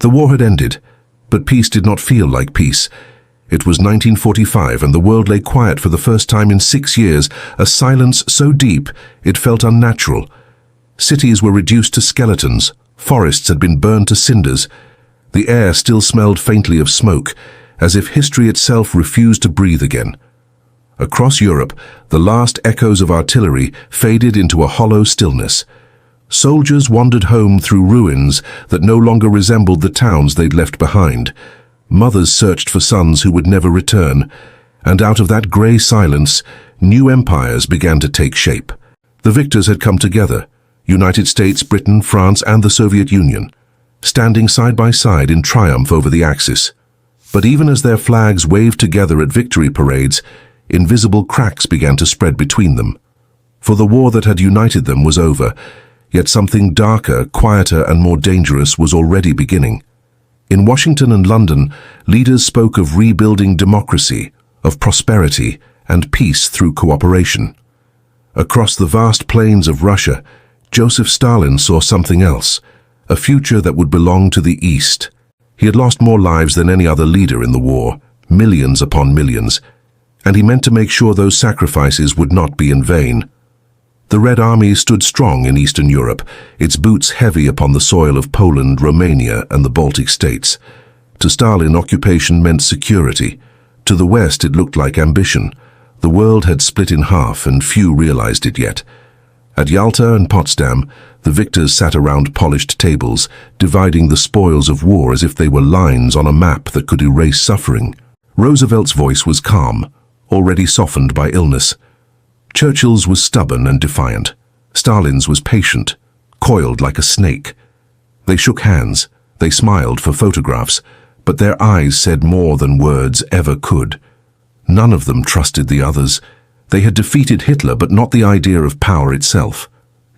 The war had ended, but peace did not feel like peace. It was 1945 and the world lay quiet for the first time in 6 years, a silence so deep it felt unnatural. Cities were reduced to skeletons, forests had been burned to cinders. The air still smelled faintly of smoke, as if history itself refused to breathe again. Across Europe, the last echoes of artillery faded into a hollow stillness. Soldiers wandered home through ruins that no longer resembled the towns they'd left behind. Mothers searched for sons who would never return, and out of that grey silence, new empires began to take shape. The victors had come together, United States, Britain, France, and the Soviet Union, standing side by side in triumph over the Axis. But even as their flags waved together at victory parades, invisible cracks began to spread between them. For the war that had united them was over, yet something darker, quieter, and more dangerous was already beginning. In Washington and London, leaders spoke of rebuilding democracy, of prosperity, and peace through cooperation. Across the vast plains of Russia, Joseph Stalin saw something else, a future that would belong to the East. He had lost more lives than any other leader in the war, millions upon millions, and he meant to make sure those sacrifices would not be in vain. The Red Army stood strong in Eastern Europe, its boots heavy upon the soil of Poland, Romania, and the Baltic states. To Stalin, occupation meant security. To the West, it looked like ambition. The world had split in half, and few realized it yet. At Yalta and Potsdam, the victors sat around polished tables, dividing the spoils of war as if they were lines on a map that could erase suffering. Roosevelt's voice was calm, already softened by illness. Churchill's was stubborn and defiant. Stalin's was patient, coiled like a snake. They shook hands, they smiled for photographs, but their eyes said more than words ever could. None of them trusted the others. They had defeated Hitler, but not the idea of power itself.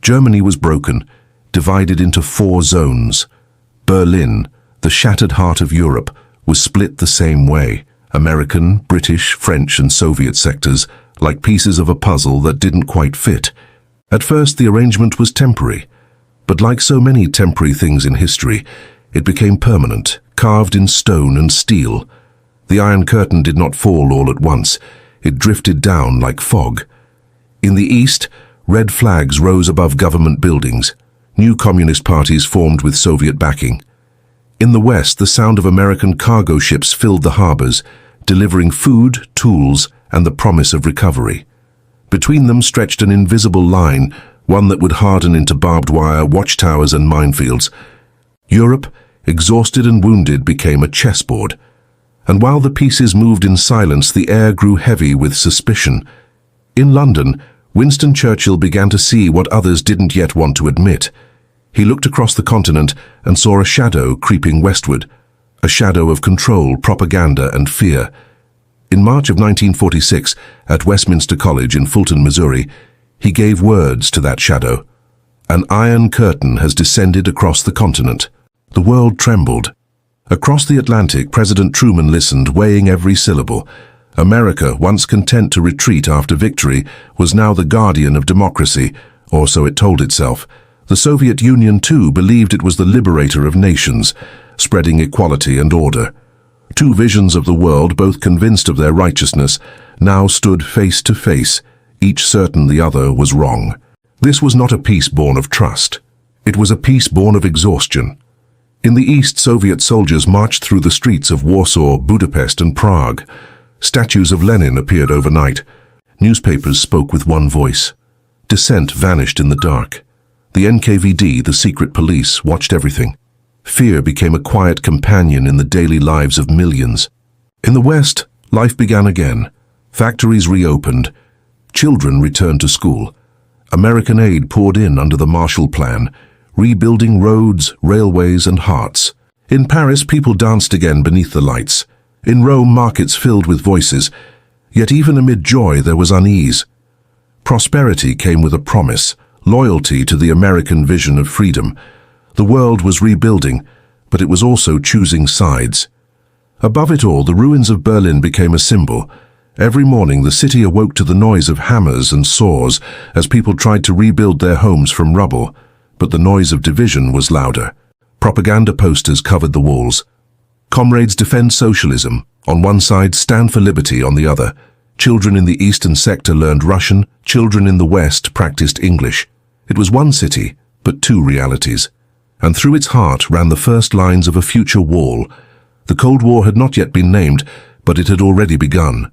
Germany was broken, divided into 4 zones. Berlin, the shattered heart of Europe, was split the same way. American, British, French, and Soviet sectors, like pieces of a puzzle that didn't quite fit. At first, the arrangement was temporary, but like so many temporary things in history, it became permanent, carved in stone and steel. The Iron Curtain did not fall all at once. It drifted down like fog. In the East, red flags rose above government buildings. New communist parties formed with Soviet backing. In the West, the sound of American cargo ships filled the harbors, delivering food, tools, and the promise of recovery. Between them stretched an invisible line, one that would harden into barbed wire, watchtowers, and minefields. Europe, exhausted and wounded, became a chessboard. And while the pieces moved in silence, the air grew heavy with suspicion. In London, Winston Churchill began to see what others didn't yet want to admit. He looked across the continent and saw a shadow creeping westward, a shadow of control, propaganda, and fear. In March of 1946, at Westminster College in Fulton, Missouri, he gave words to that shadow. An iron curtain has descended across the continent. The world trembled. Across the Atlantic, President Truman listened, weighing every syllable. America, once content to retreat after victory, was now the guardian of democracy, or so it told itself. The Soviet Union, too, believed it was the liberator of nations, spreading equality and order. 2 visions of the world, both convinced of their righteousness, now stood face to face, each certain the other was wrong. This was not a peace born of trust. It was a peace born of exhaustion. In the East, Soviet soldiers marched through the streets of Warsaw, Budapest, and Prague. Statues of Lenin appeared overnight. Newspapers spoke with one voice. Dissent vanished in the dark. The NKVD, the secret police, watched everything. Fear became a quiet companion in the daily lives of millions. In the West, life began again. Factories reopened. Children returned to school. American aid poured in under the Marshall Plan, rebuilding roads, railways, and hearts. In Paris, people danced again beneath the lights. In Rome, markets filled with voices. Yet even amid joy, there was unease. Prosperity came with a promise, loyalty to the American vision of freedom. The world was rebuilding, but it was also choosing sides. Above it all, the ruins of Berlin became a symbol. Every morning, the city awoke to the noise of hammers and saws as people tried to rebuild their homes from rubble, but the noise of division was louder. Propaganda posters covered the walls. Comrades defend socialism. On one side, stand for liberty on the other. Children in the eastern sector learned Russian, children in the west practiced English. It was one city, but two realities. And through its heart ran the first lines of a future wall. The Cold War had not yet been named, but it had already begun.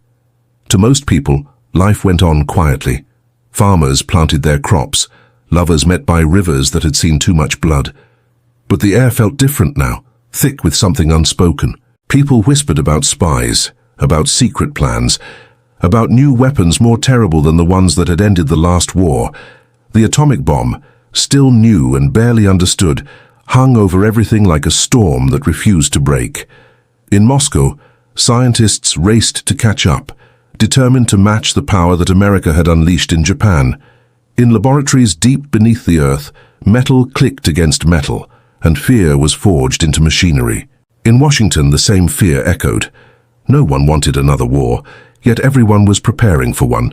To most people, life went on quietly. Farmers planted their crops. Lovers met by rivers that had seen too much blood. But the air felt different now, thick with something unspoken. People whispered about spies, about secret plans, about new weapons more terrible than the ones that had ended the last war. The atomic bomb, still new and barely understood, hung over everything like a storm that refused to break. In Moscow, scientists raced to catch up, determined to match the power that America had unleashed in Japan. In laboratories deep beneath the earth, metal clicked against metal, and fear was forged into machinery. In Washington, the same fear echoed. No one wanted another war, yet everyone was preparing for one.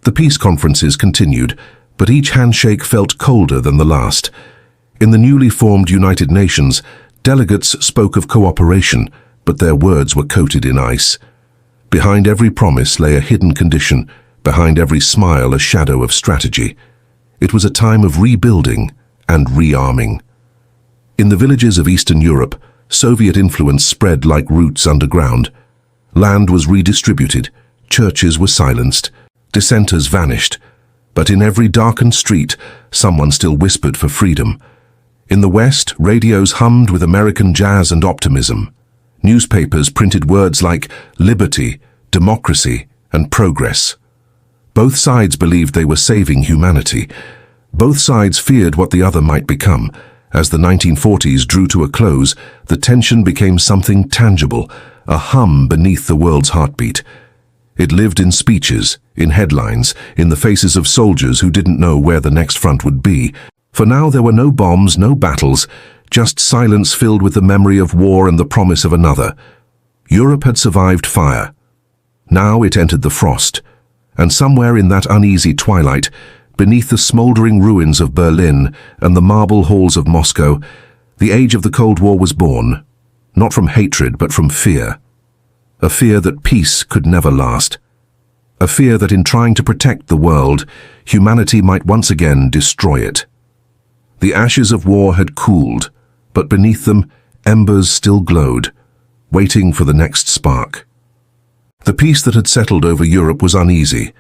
The peace conferences continued, but each handshake felt colder than the last. In the newly formed United Nations, delegates spoke of cooperation, but their words were coated in ice. Behind every promise lay a hidden condition, behind every smile a shadow of strategy. It was a time of rebuilding and rearming. In the villages of Eastern Europe, Soviet influence spread like roots underground. Land was redistributed, churches were silenced, dissenters vanished. But in every darkened street, someone still whispered for freedom. In the West, radios hummed with American jazz and optimism. Newspapers printed words like liberty, democracy, and progress. Both sides believed they were saving humanity. Both sides feared what the other might become. As the 1940s drew to a close, the tension became something tangible, a hum beneath the world's heartbeat. It lived in speeches, in headlines, in the faces of soldiers who didn't know where the next front would be. For now there were no bombs, no battles, just silence filled with the memory of war and the promise of another. Europe had survived fire. Now it entered the frost. And somewhere in that uneasy twilight, beneath the smouldering ruins of Berlin and the marble halls of Moscow, the age of the Cold War was born, not from hatred but from fear. A fear that peace could never last. A fear that in trying to protect the world, humanity might once again destroy it. The ashes of war had cooled, but beneath them, embers still glowed, waiting for the next spark. The peace that had settled over Europe was uneasy,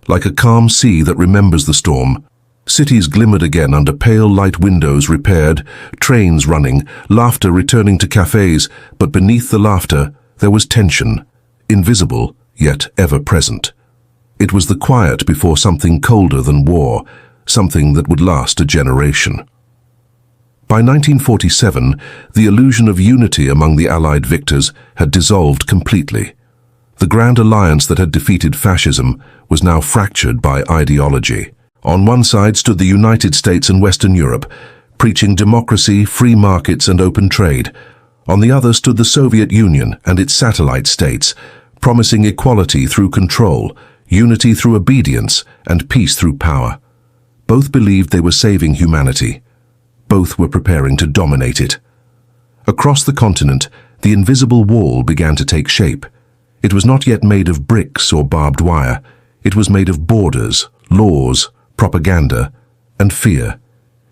like a calm sea that remembers the storm. Cities glimmered again under pale light windows repaired, trains running, laughter returning to cafes, but beneath the laughter, there was tension, invisible yet ever present. It was the quiet before something colder than war, something that would last a generation. By 1947, the illusion of unity among the Allied victors had dissolved completely. The grand alliance that had defeated fascism was now fractured by ideology. On one side stood the United States and Western Europe, preaching democracy, free markets and open trade. On the other stood the Soviet Union and its satellite states, promising equality through control, unity through obedience, and peace through power. Both believed they were saving humanity. Both were preparing to dominate it. Across the continent, the invisible wall began to take shape. It was not yet made of bricks or barbed wire. It was made of borders, laws, propaganda, and fear.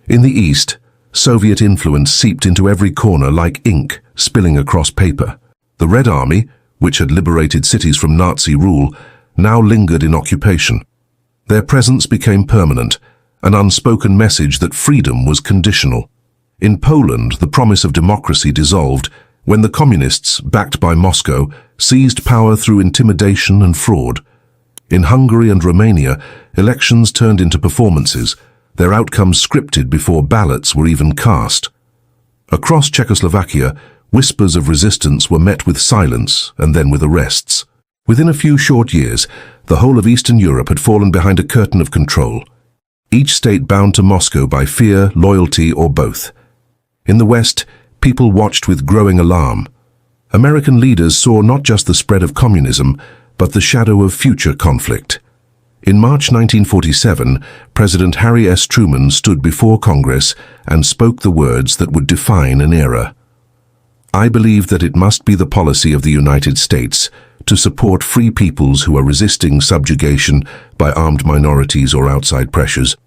In the East, Soviet influence seeped into every corner like ink spilling across paper. The Red Army, which had liberated cities from Nazi rule, now lingered in occupation. Their presence became permanent, an unspoken message that freedom was conditional. In Poland, the promise of democracy dissolved when the communists, backed by Moscow, seized power through intimidation and fraud. In Hungary and Romania, elections turned into performances, their outcomes scripted before ballots were even cast. Across Czechoslovakia, whispers of resistance were met with silence and then with arrests. Within a few short years, the whole of Eastern Europe had fallen behind a curtain of control, each state bound to Moscow by fear, loyalty, or both. In the West, people watched with growing alarm. American leaders saw not just the spread of communism, but the shadow of future conflict. In March 1947, President Harry S. Truman stood before Congress and spoke the words that would define an era. "I believe that it must be the policy of the United States to support free peoples who are resisting subjugation by armed minorities or outside pressures."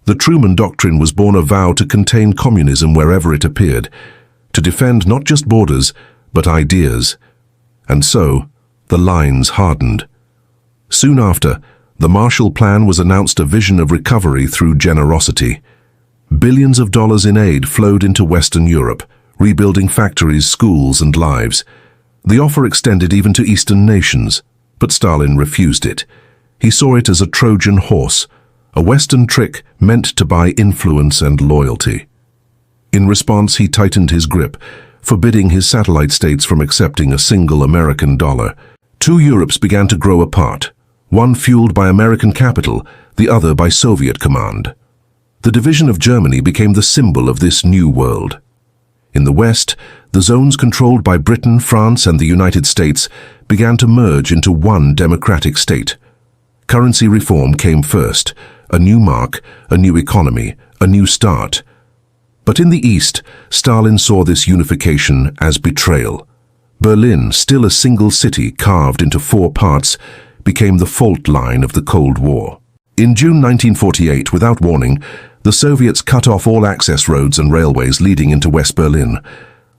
The Truman Doctrine was born a vow to contain communism wherever it appeared, to defend not just borders, but ideas. And so, the lines hardened. Soon after, the Marshall Plan was announced, a vision of recovery through generosity. Billions of dollars in aid flowed into Western Europe, rebuilding factories, schools, and lives. The offer extended even to Eastern nations, but Stalin refused it. He saw it as a Trojan horse, a Western trick meant to buy influence and loyalty. In response, he tightened his grip, forbidding his satellite states from accepting a single American dollar. Two Europes began to grow apart, one fueled by American capital, the other by Soviet command. The division of Germany became the symbol of this new world. In the West, the zones controlled by Britain, France, and the United States began to merge into one democratic state. Currency reform came first, a new mark, a new economy, a new start. But in the East, Stalin saw this unification as betrayal. Berlin, still a single city carved into four parts, became the fault line of the Cold War. In June 1948, without warning, the Soviets cut off all access roads and railways leading into West Berlin.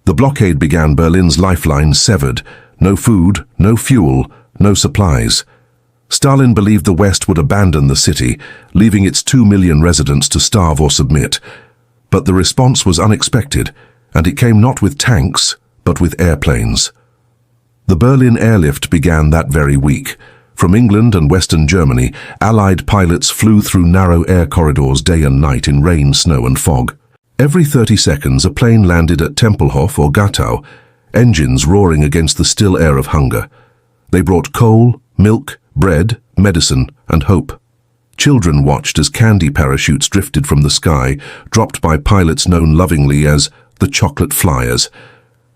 The blockade began, Berlin's lifeline severed. No food, no fuel, no supplies. Stalin believed the West would abandon the city, leaving its 2 million residents to starve or submit. But the response was unexpected, and it came not with tanks, but with airplanes. The Berlin airlift began that very week. From England and Western Germany, Allied pilots flew through narrow air corridors day and night in rain, snow, and fog. Every 30 seconds, a plane landed at Tempelhof or Gatow, engines roaring against the still air of hunger. They brought coal, milk, bread, medicine, and hope. Children watched as candy parachutes drifted from the sky, dropped by pilots known lovingly as the chocolate flyers.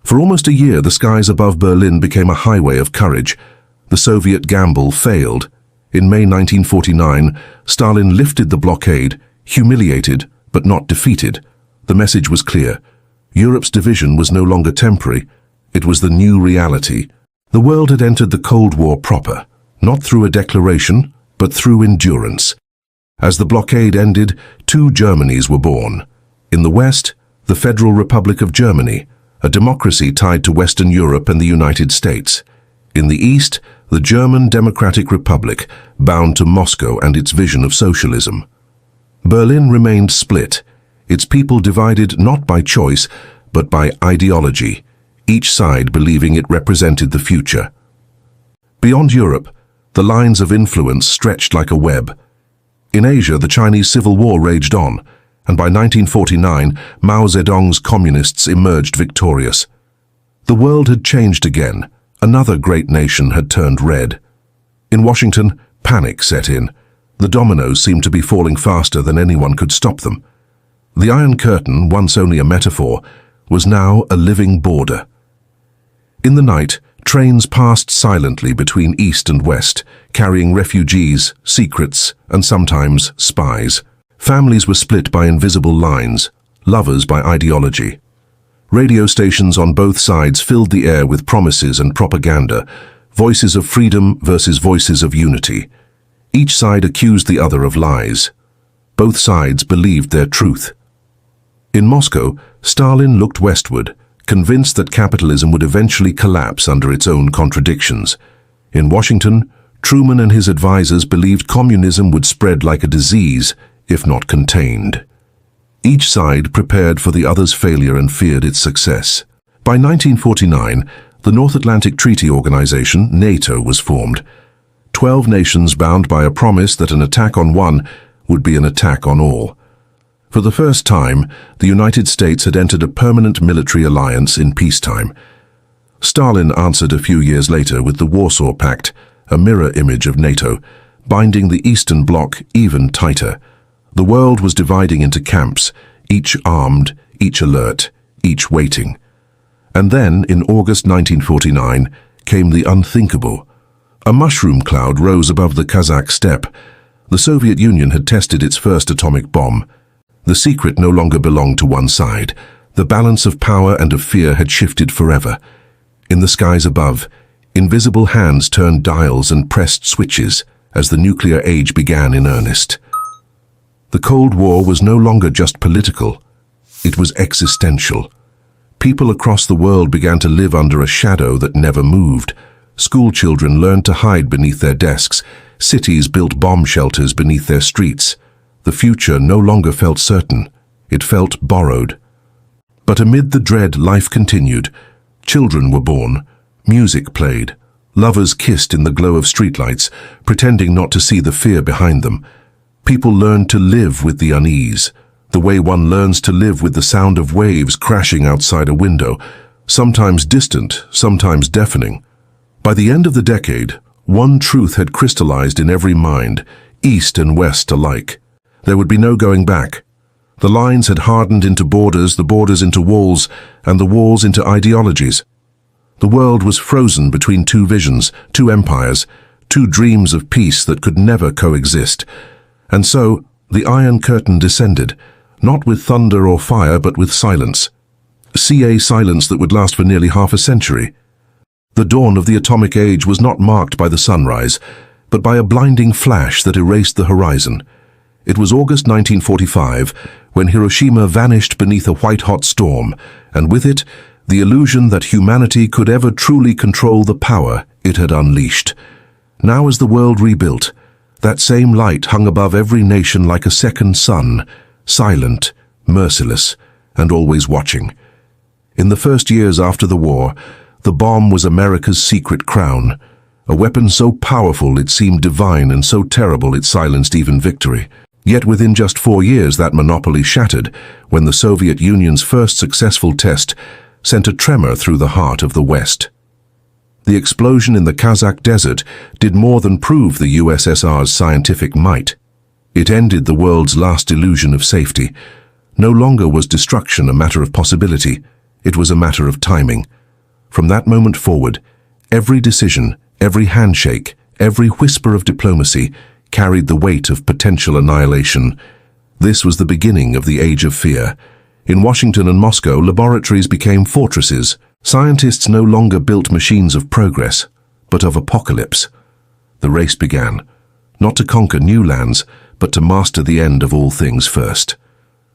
For almost a year, the skies above Berlin became a highway of courage. The Soviet gamble failed. In May 1949, Stalin lifted the blockade, humiliated but not defeated. The message was clear. Europe's division was no longer temporary. It was the new reality. The world had entered the Cold War proper, not through a declaration, but through endurance. As the blockade ended, two Germanys were born. In the West, the Federal Republic of Germany, a democracy tied to Western Europe and the United States. In the East, the German Democratic Republic, bound to Moscow and its vision of socialism. Berlin remained split, its people divided not by choice, but by ideology, each side believing it represented the future. Beyond Europe, the lines of influence stretched like a web. In Asia, the Chinese Civil War raged on, and by 1949, Mao Zedong's communists emerged victorious. The world had changed again. Another great nation had turned red. In Washington, panic set in. The dominoes seemed to be falling faster than anyone could stop them. The Iron Curtain, once only a metaphor, was now a living border. In the night, trains passed silently between East and West, carrying refugees, secrets, and sometimes spies. Families were split by invisible lines, lovers by ideology. Radio stations on both sides filled the air with promises and propaganda, voices of freedom versus voices of unity. Each side accused the other of lies. Both sides believed their truth. In Moscow, Stalin looked westward, convinced that capitalism would eventually collapse under its own contradictions. In Washington, Truman and his advisors believed communism would spread like a disease, if not contained. Each side prepared for the other's failure and feared its success. By 1949, the North Atlantic Treaty Organization, NATO, was formed. 12 nations bound by a promise that an attack on one would be an attack on all. For the first time, the United States had entered a permanent military alliance in peacetime. Stalin answered a few years later with the Warsaw Pact, a mirror image of NATO, binding the Eastern Bloc even tighter. The world was dividing into camps, each armed, each alert, each waiting. And then, in August 1949, came the unthinkable. A mushroom cloud rose above the Kazakh steppe. The Soviet Union had tested its first atomic bomb. The secret no longer belonged to one side. The balance of power and of fear had shifted forever. In the skies above, invisible hands turned dials and pressed switches as the nuclear age began in earnest. The Cold War was no longer just political. It was existential. People across the world began to live under a shadow that never moved. School children learned to hide beneath their desks. Cities built bomb shelters beneath their streets. The future no longer felt certain. It felt borrowed. But amid the dread, life continued. Children were born. Music played. Lovers kissed in the glow of streetlights, pretending not to see the fear behind them. People learned to live with the unease, the way one learns to live with the sound of waves crashing outside a window, sometimes distant, sometimes deafening. By the end of the decade, one truth had crystallized in every mind, East and West alike. There would be no going back. The lines had hardened into borders, the borders into walls, and the walls into ideologies. The world was frozen between two visions, two empires, two dreams of peace that could never coexist. And so, the Iron Curtain descended, not with thunder or fire, but with silence. CA silence that would last for nearly half a century. The dawn of the atomic age was not marked by the sunrise, but by a blinding flash that erased the horizon. It was August 1945, when Hiroshima vanished beneath a white-hot storm, and with it, the illusion that humanity could ever truly control the power it had unleashed. Now as the world rebuilt, that same light hung above every nation like a second sun, silent, merciless, and always watching. In the first years after the war, the bomb was America's secret crown, a weapon so powerful it seemed divine and so terrible it silenced even victory. Yet within just 4 years that monopoly shattered when the Soviet Union's first successful test sent a tremor through the heart of the West. The explosion in the Kazakh desert did more than prove the USSR's scientific might. It ended the world's last illusion of safety. No longer was destruction a matter of possibility, it was a matter of timing. From that moment forward, every decision, every handshake, every whisper of diplomacy carried the weight of potential annihilation. This was the beginning of the Age of Fear. In Washington and Moscow, laboratories became fortresses. Scientists no longer built machines of progress, but of apocalypse. The race began, not to conquer new lands, but to master the end of all things first.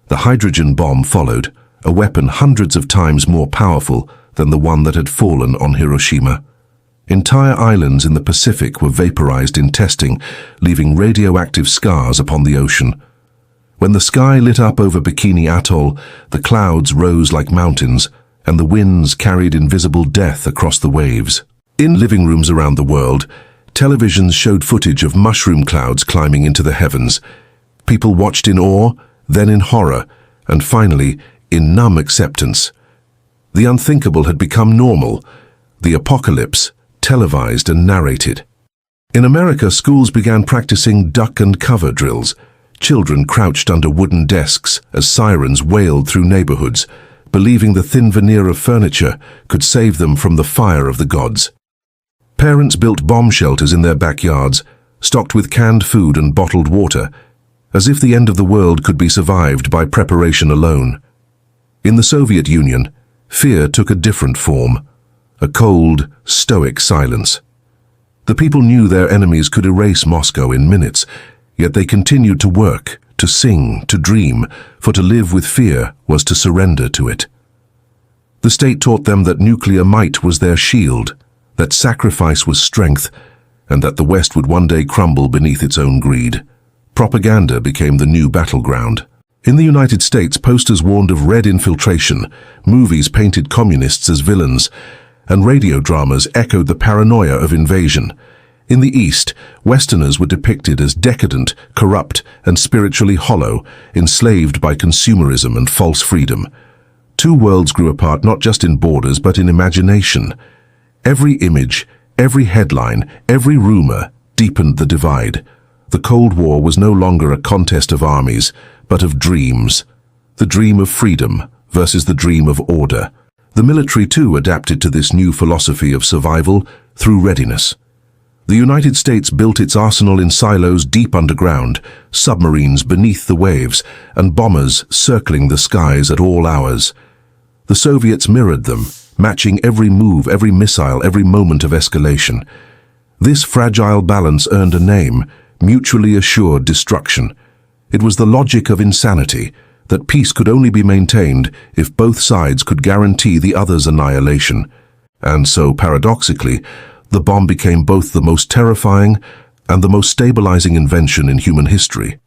The hydrogen bomb followed, a weapon hundreds of times more powerful than the one that had fallen on Hiroshima. Entire islands in the Pacific were vaporized in testing, leaving radioactive scars upon the ocean. When the sky lit up over Bikini Atoll, the clouds rose like mountains, and the winds carried invisible death across the waves. In living rooms around the world, televisions showed footage of mushroom clouds climbing into the heavens. People watched in awe, then in horror, and finally in numb acceptance. The unthinkable had become normal, the apocalypse televised and narrated. In America, schools began practicing duck and cover drills. Children crouched under wooden desks as sirens wailed through neighborhoods, believing the thin veneer of furniture could save them from the fire of the gods. Parents built bomb shelters in their backyards, stocked with canned food and bottled water, as if the end of the world could be survived by preparation alone. In the Soviet Union, fear took a different form, a cold, stoic silence. The people knew their enemies could erase Moscow in minutes, yet they continued to work, to sing, to dream, for to live with fear was to surrender to it. The state taught them that nuclear might was their shield, that sacrifice was strength, and that the West would one day crumble beneath its own greed. Propaganda became the new battleground. In the United States, posters warned of red infiltration, movies painted communists as villains, and radio dramas echoed the paranoia of invasion. In the East, Westerners were depicted as decadent, corrupt, and spiritually hollow, enslaved by consumerism and false freedom. Two worlds grew apart not just in borders but in imagination. Every image, every headline, every rumor deepened the divide. The Cold War was no longer a contest of armies, but of dreams. The dream of freedom versus the dream of order. The military too adapted to this new philosophy of survival through readiness. The United States built its arsenal in silos deep underground, submarines beneath the waves, and bombers circling the skies at all hours. The Soviets mirrored them, matching every move, every missile, every moment of escalation. This fragile balance earned a name: mutually assured destruction. It was the logic of insanity, that peace could only be maintained if both sides could guarantee the other's annihilation. And so, paradoxically, the bomb became both the most terrifying and the most stabilizing invention in human history.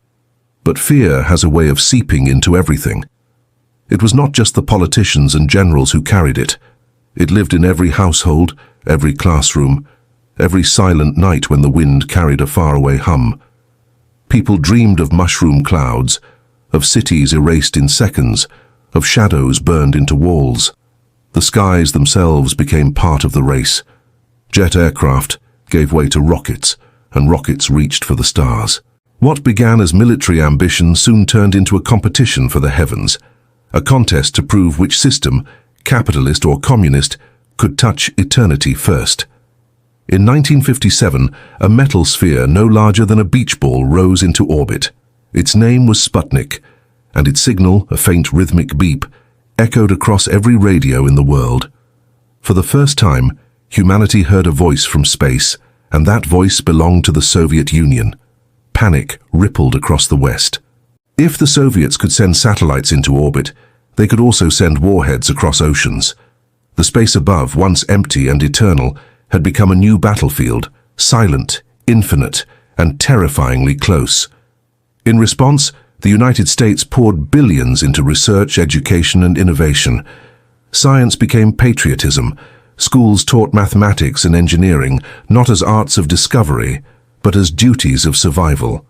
But fear has a way of seeping into everything. It was not just the politicians and generals who carried it. It lived in every household, every classroom, every silent night when the wind carried a faraway hum. People dreamed of mushroom clouds, of cities erased in seconds, of shadows burned into walls. The skies themselves became part of the race. Jet aircraft gave way to rockets, and rockets reached for the stars. What began as military ambition soon turned into a competition for the heavens, a contest to prove which system, capitalist or communist, could touch eternity first. In 1957, a metal sphere no larger than a beach ball rose into orbit. Its name was Sputnik, and its signal, a faint rhythmic beep, echoed across every radio in the world. For the first time, humanity heard a voice from space, and that voice belonged to the Soviet Union. Panic rippled across the West. If the Soviets could send satellites into orbit, they could also send warheads across oceans. The space above, once empty and eternal, had become a new battlefield, silent, infinite, and terrifyingly close. In response, the United States poured billions into research, education, and innovation. Science became patriotism. Schools taught mathematics and engineering, not as arts of discovery, but as duties of survival.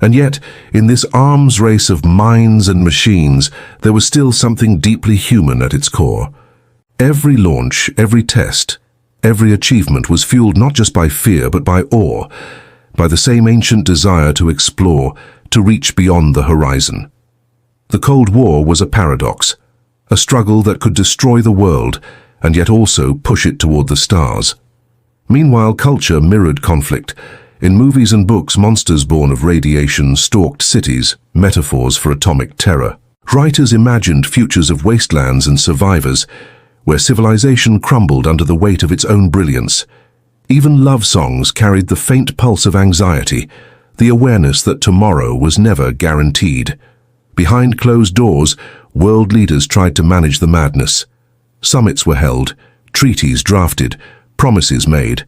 And yet, in this arms race of minds and machines, there was still something deeply human at its core. Every launch, every test, every achievement was fueled not just by fear, but by awe, by the same ancient desire to explore, to reach beyond the horizon. The Cold War was a paradox, a struggle that could destroy the world, and yet also push it toward the stars. Meanwhile, culture mirrored conflict. In movies and books, monsters born of radiation stalked cities, metaphors for atomic terror. Writers imagined futures of wastelands and survivors, where civilization crumbled under the weight of its own brilliance. Even love songs carried the faint pulse of anxiety, the awareness that tomorrow was never guaranteed. Behind closed doors, world leaders tried to manage the madness. Summits were held, treaties drafted, promises made.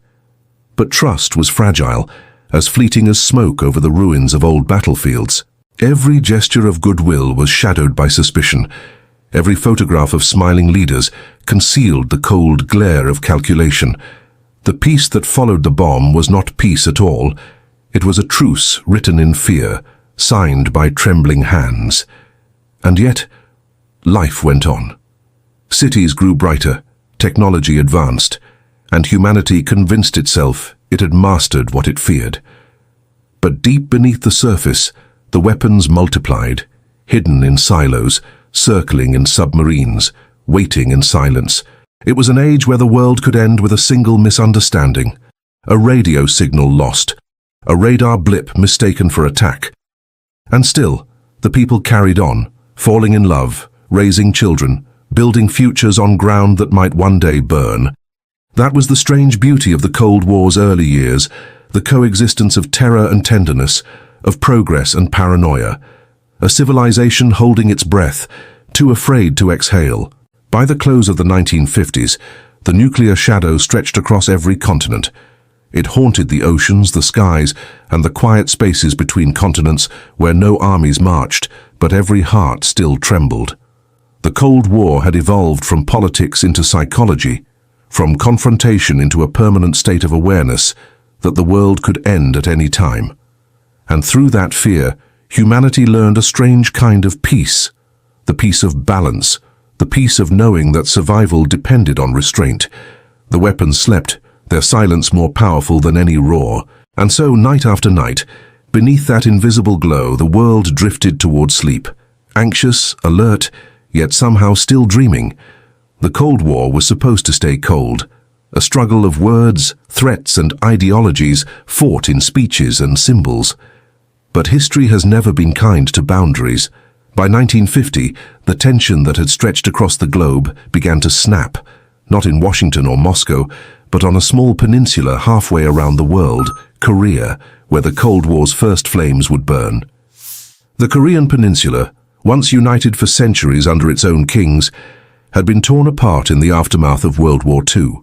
But trust was fragile, as fleeting as smoke over the ruins of old battlefields. Every gesture of goodwill was shadowed by suspicion. Every photograph of smiling leaders concealed the cold glare of calculation. The peace that followed the bomb was not peace at all. It was a truce written in fear, signed by trembling hands. And yet, life went on. Cities grew brighter, technology advanced, and humanity convinced itself it had mastered what it feared. But deep beneath the surface, the weapons multiplied, hidden in silos, circling in submarines, waiting in silence. It was an age where the world could end with a single misunderstanding, a radio signal lost, a radar blip mistaken for attack. And still, the people carried on, falling in love, raising children, building futures on ground that might one day burn. That was the strange beauty of the Cold War's early years, the coexistence of terror and tenderness, of progress and paranoia. A civilization holding its breath, too afraid to exhale. By the close of the 1950s, the nuclear shadow stretched across every continent. It haunted the oceans, the skies, and the quiet spaces between continents where no armies marched, but every heart still trembled. The Cold War had evolved from politics into psychology, from confrontation into a permanent state of awareness that the world could end at any time. And through that fear, humanity learned a strange kind of peace, the peace of balance, the peace of knowing that survival depended on restraint. The weapons slept, their silence more powerful than any roar. And so, night after night, beneath that invisible glow, the world drifted toward sleep, anxious, alert, yet somehow still dreaming. The Cold War was supposed to stay cold, a struggle of words, threats and ideologies fought in speeches and symbols. But history has never been kind to boundaries. By 1950, the tension that had stretched across the globe began to snap, not in Washington or Moscow, but on a small peninsula halfway around the world, Korea, where the Cold War's first flames would burn. The Korean peninsula, once united for centuries under its own kings, had been torn apart in the aftermath of World War II.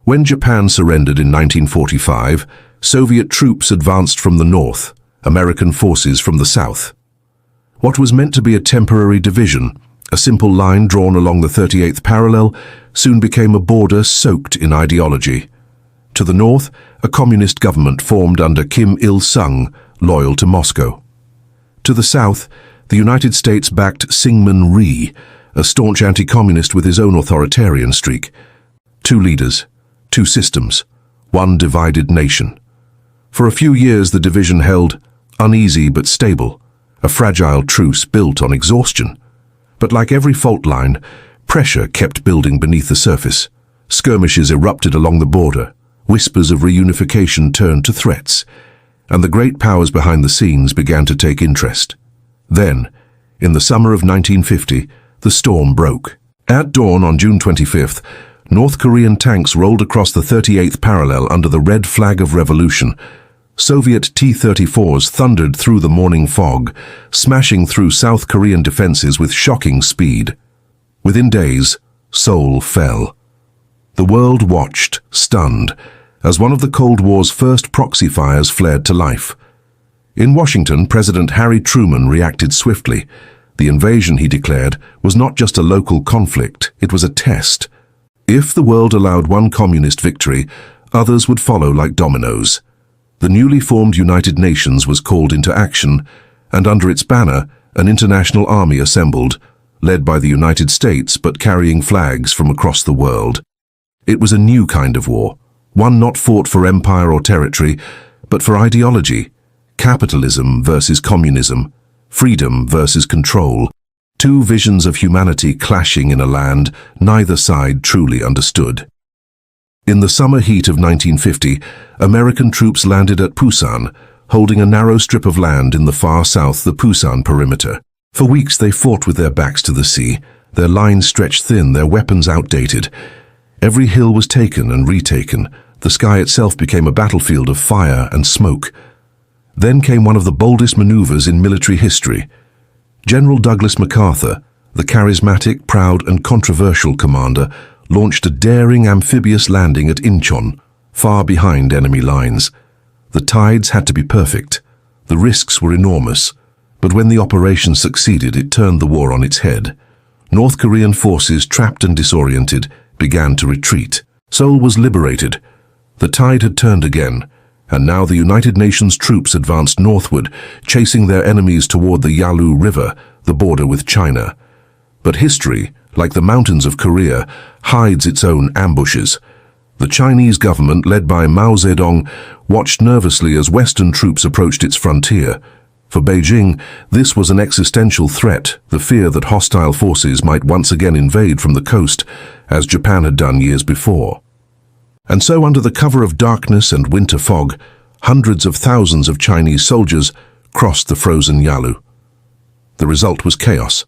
When Japan surrendered in 1945, Soviet troops advanced from the north, American forces from the south. What was meant to be a temporary division, a simple line drawn along the 38th parallel, soon became a border soaked in ideology. To the north, a communist government formed under Kim Il-sung, loyal to Moscow. To the south, the United States backed Syngman Rhee, a staunch anti-communist with his own authoritarian streak. Two leaders, two systems, one divided nation. For a few years the division held, uneasy but stable, a fragile truce built on exhaustion. But like every fault line, pressure kept building beneath the surface. Skirmishes erupted along the border, whispers of reunification turned to threats, and the great powers behind the scenes began to take interest. Then, in the summer of 1950, the storm broke. At dawn on June 25th, North Korean tanks rolled across the 38th parallel under the red flag of revolution. Soviet T-34s thundered through the morning fog, smashing through South Korean defenses with shocking speed. Within days, Seoul fell. The world watched, stunned, as one of the Cold War's first proxy fires flared to life. In Washington, President Harry Truman reacted swiftly. The invasion, he declared, was not just a local conflict, it was a test. If the world allowed one communist victory, others would follow like dominoes. The newly formed United Nations was called into action, and under its banner, an international army assembled, led by the United States but carrying flags from across the world. It was a new kind of war, one not fought for empire or territory, but for ideology. Capitalism versus communism, freedom versus control, two visions of humanity clashing in a land neither side truly understood. In the summer heat of 1950, American troops landed at Pusan, holding a narrow strip of land in the far south, the Pusan perimeter. For weeks they fought with their backs to the sea, their lines stretched thin, their weapons outdated. Every hill was taken and retaken. The sky itself became a battlefield of fire and smoke. Then came one of the boldest maneuvers in military history. General Douglas MacArthur, the charismatic, proud and controversial commander, launched a daring amphibious landing at Incheon, far behind enemy lines. The tides had to be perfect. The risks were enormous. But when the operation succeeded, it turned the war on its head. North Korean forces, trapped and disoriented, began to retreat. Seoul was liberated. The tide had turned again, and now the United Nations troops advanced northward, chasing their enemies toward the Yalu River, the border with China. But history, like the mountains of Korea, hides its own ambushes. The Chinese government, led by Mao Zedong, watched nervously as Western troops approached its frontier. For Beijing, this was an existential threat, the fear that hostile forces might once again invade from the coast, as Japan had done years before. And so, under the cover of darkness and winter fog, hundreds of thousands of Chinese soldiers crossed the frozen Yalu. The result was chaos.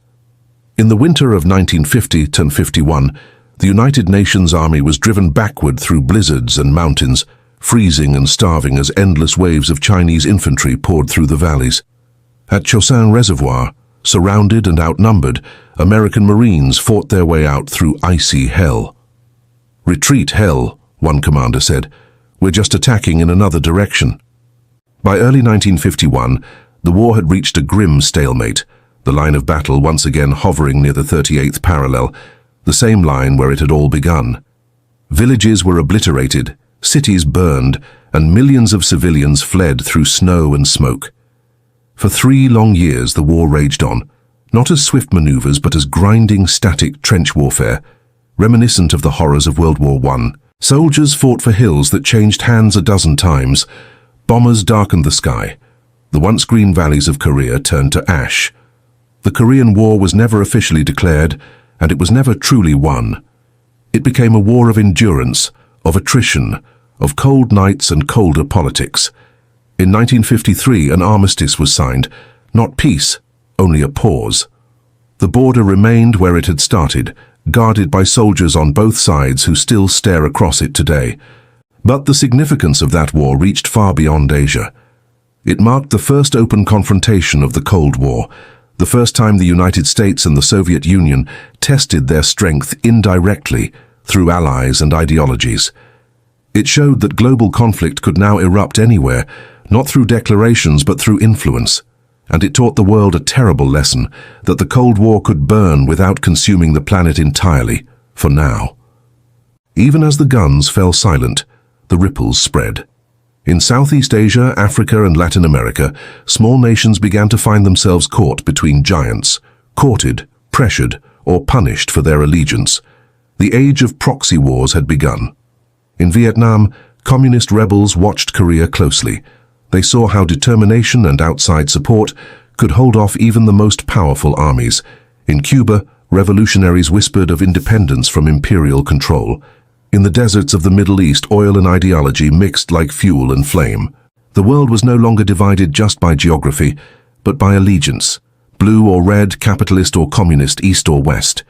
In the winter of 1950-51, the United Nations Army was driven backward through blizzards and mountains, freezing and starving as endless waves of Chinese infantry poured through the valleys. At Chosin Reservoir, surrounded and outnumbered, American Marines fought their way out through icy hell. "Retreat, hell," one commander said. "We're just attacking in another direction." By early 1951, the war had reached a grim stalemate, the line of battle once again hovering near the 38th parallel, the same line where it had all begun. Villages were obliterated, cities burned, and millions of civilians fled through snow and smoke. For 3 long years the war raged on, not as swift maneuvers but as grinding, static trench warfare, reminiscent of the horrors of World War I. Soldiers fought for hills that changed hands a dozen times. Bombers darkened the sky. The once green valleys of Korea turned to ash. The Korean War was never officially declared, and it was never truly won. It became a war of endurance, of attrition, of cold nights and colder politics. In 1953, an armistice was signed, not peace, only a pause. The border remained where it had started, guarded by soldiers on both sides who still stare across it today. But the significance of that war reached far beyond Asia. It marked the first open confrontation of the Cold War, the first time the United States and the Soviet Union tested their strength indirectly through allies and ideologies. It showed that global conflict could now erupt anywhere, not through declarations but through influence. And it taught the world a terrible lesson, that the Cold War could burn without consuming the planet entirely, for now. Even as the guns fell silent, the ripples spread. In Southeast Asia, Africa and Latin America, small nations began to find themselves caught between giants, courted, pressured, or punished for their allegiance. The age of proxy wars had begun. In Vietnam, communist rebels watched Korea closely. They saw how determination and outside support could hold off even the most powerful armies. In Cuba, revolutionaries whispered of independence from imperial control. In the deserts of the Middle East, oil and ideology mixed like fuel and flame. The world was no longer divided just by geography, but by allegiance. Blue or red, capitalist or communist, east or west.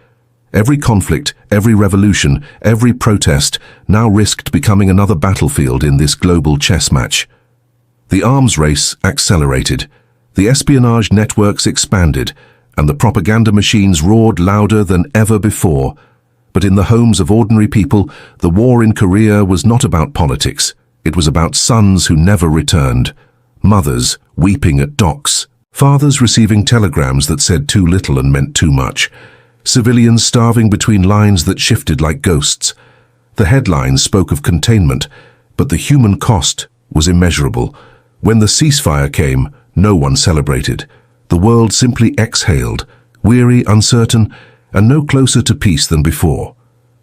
Every conflict, every revolution, every protest now risked becoming another battlefield in this global chess match. The arms race accelerated, the espionage networks expanded, and the propaganda machines roared louder than ever before. But in the homes of ordinary people, the war in Korea was not about politics. It was about sons who never returned, mothers weeping at docks, fathers receiving telegrams that said too little and meant too much, civilians starving between lines that shifted like ghosts. The headlines spoke of containment, but the human cost was immeasurable. When the ceasefire came, no one celebrated. The world simply exhaled, weary, uncertain, and no closer to peace than before.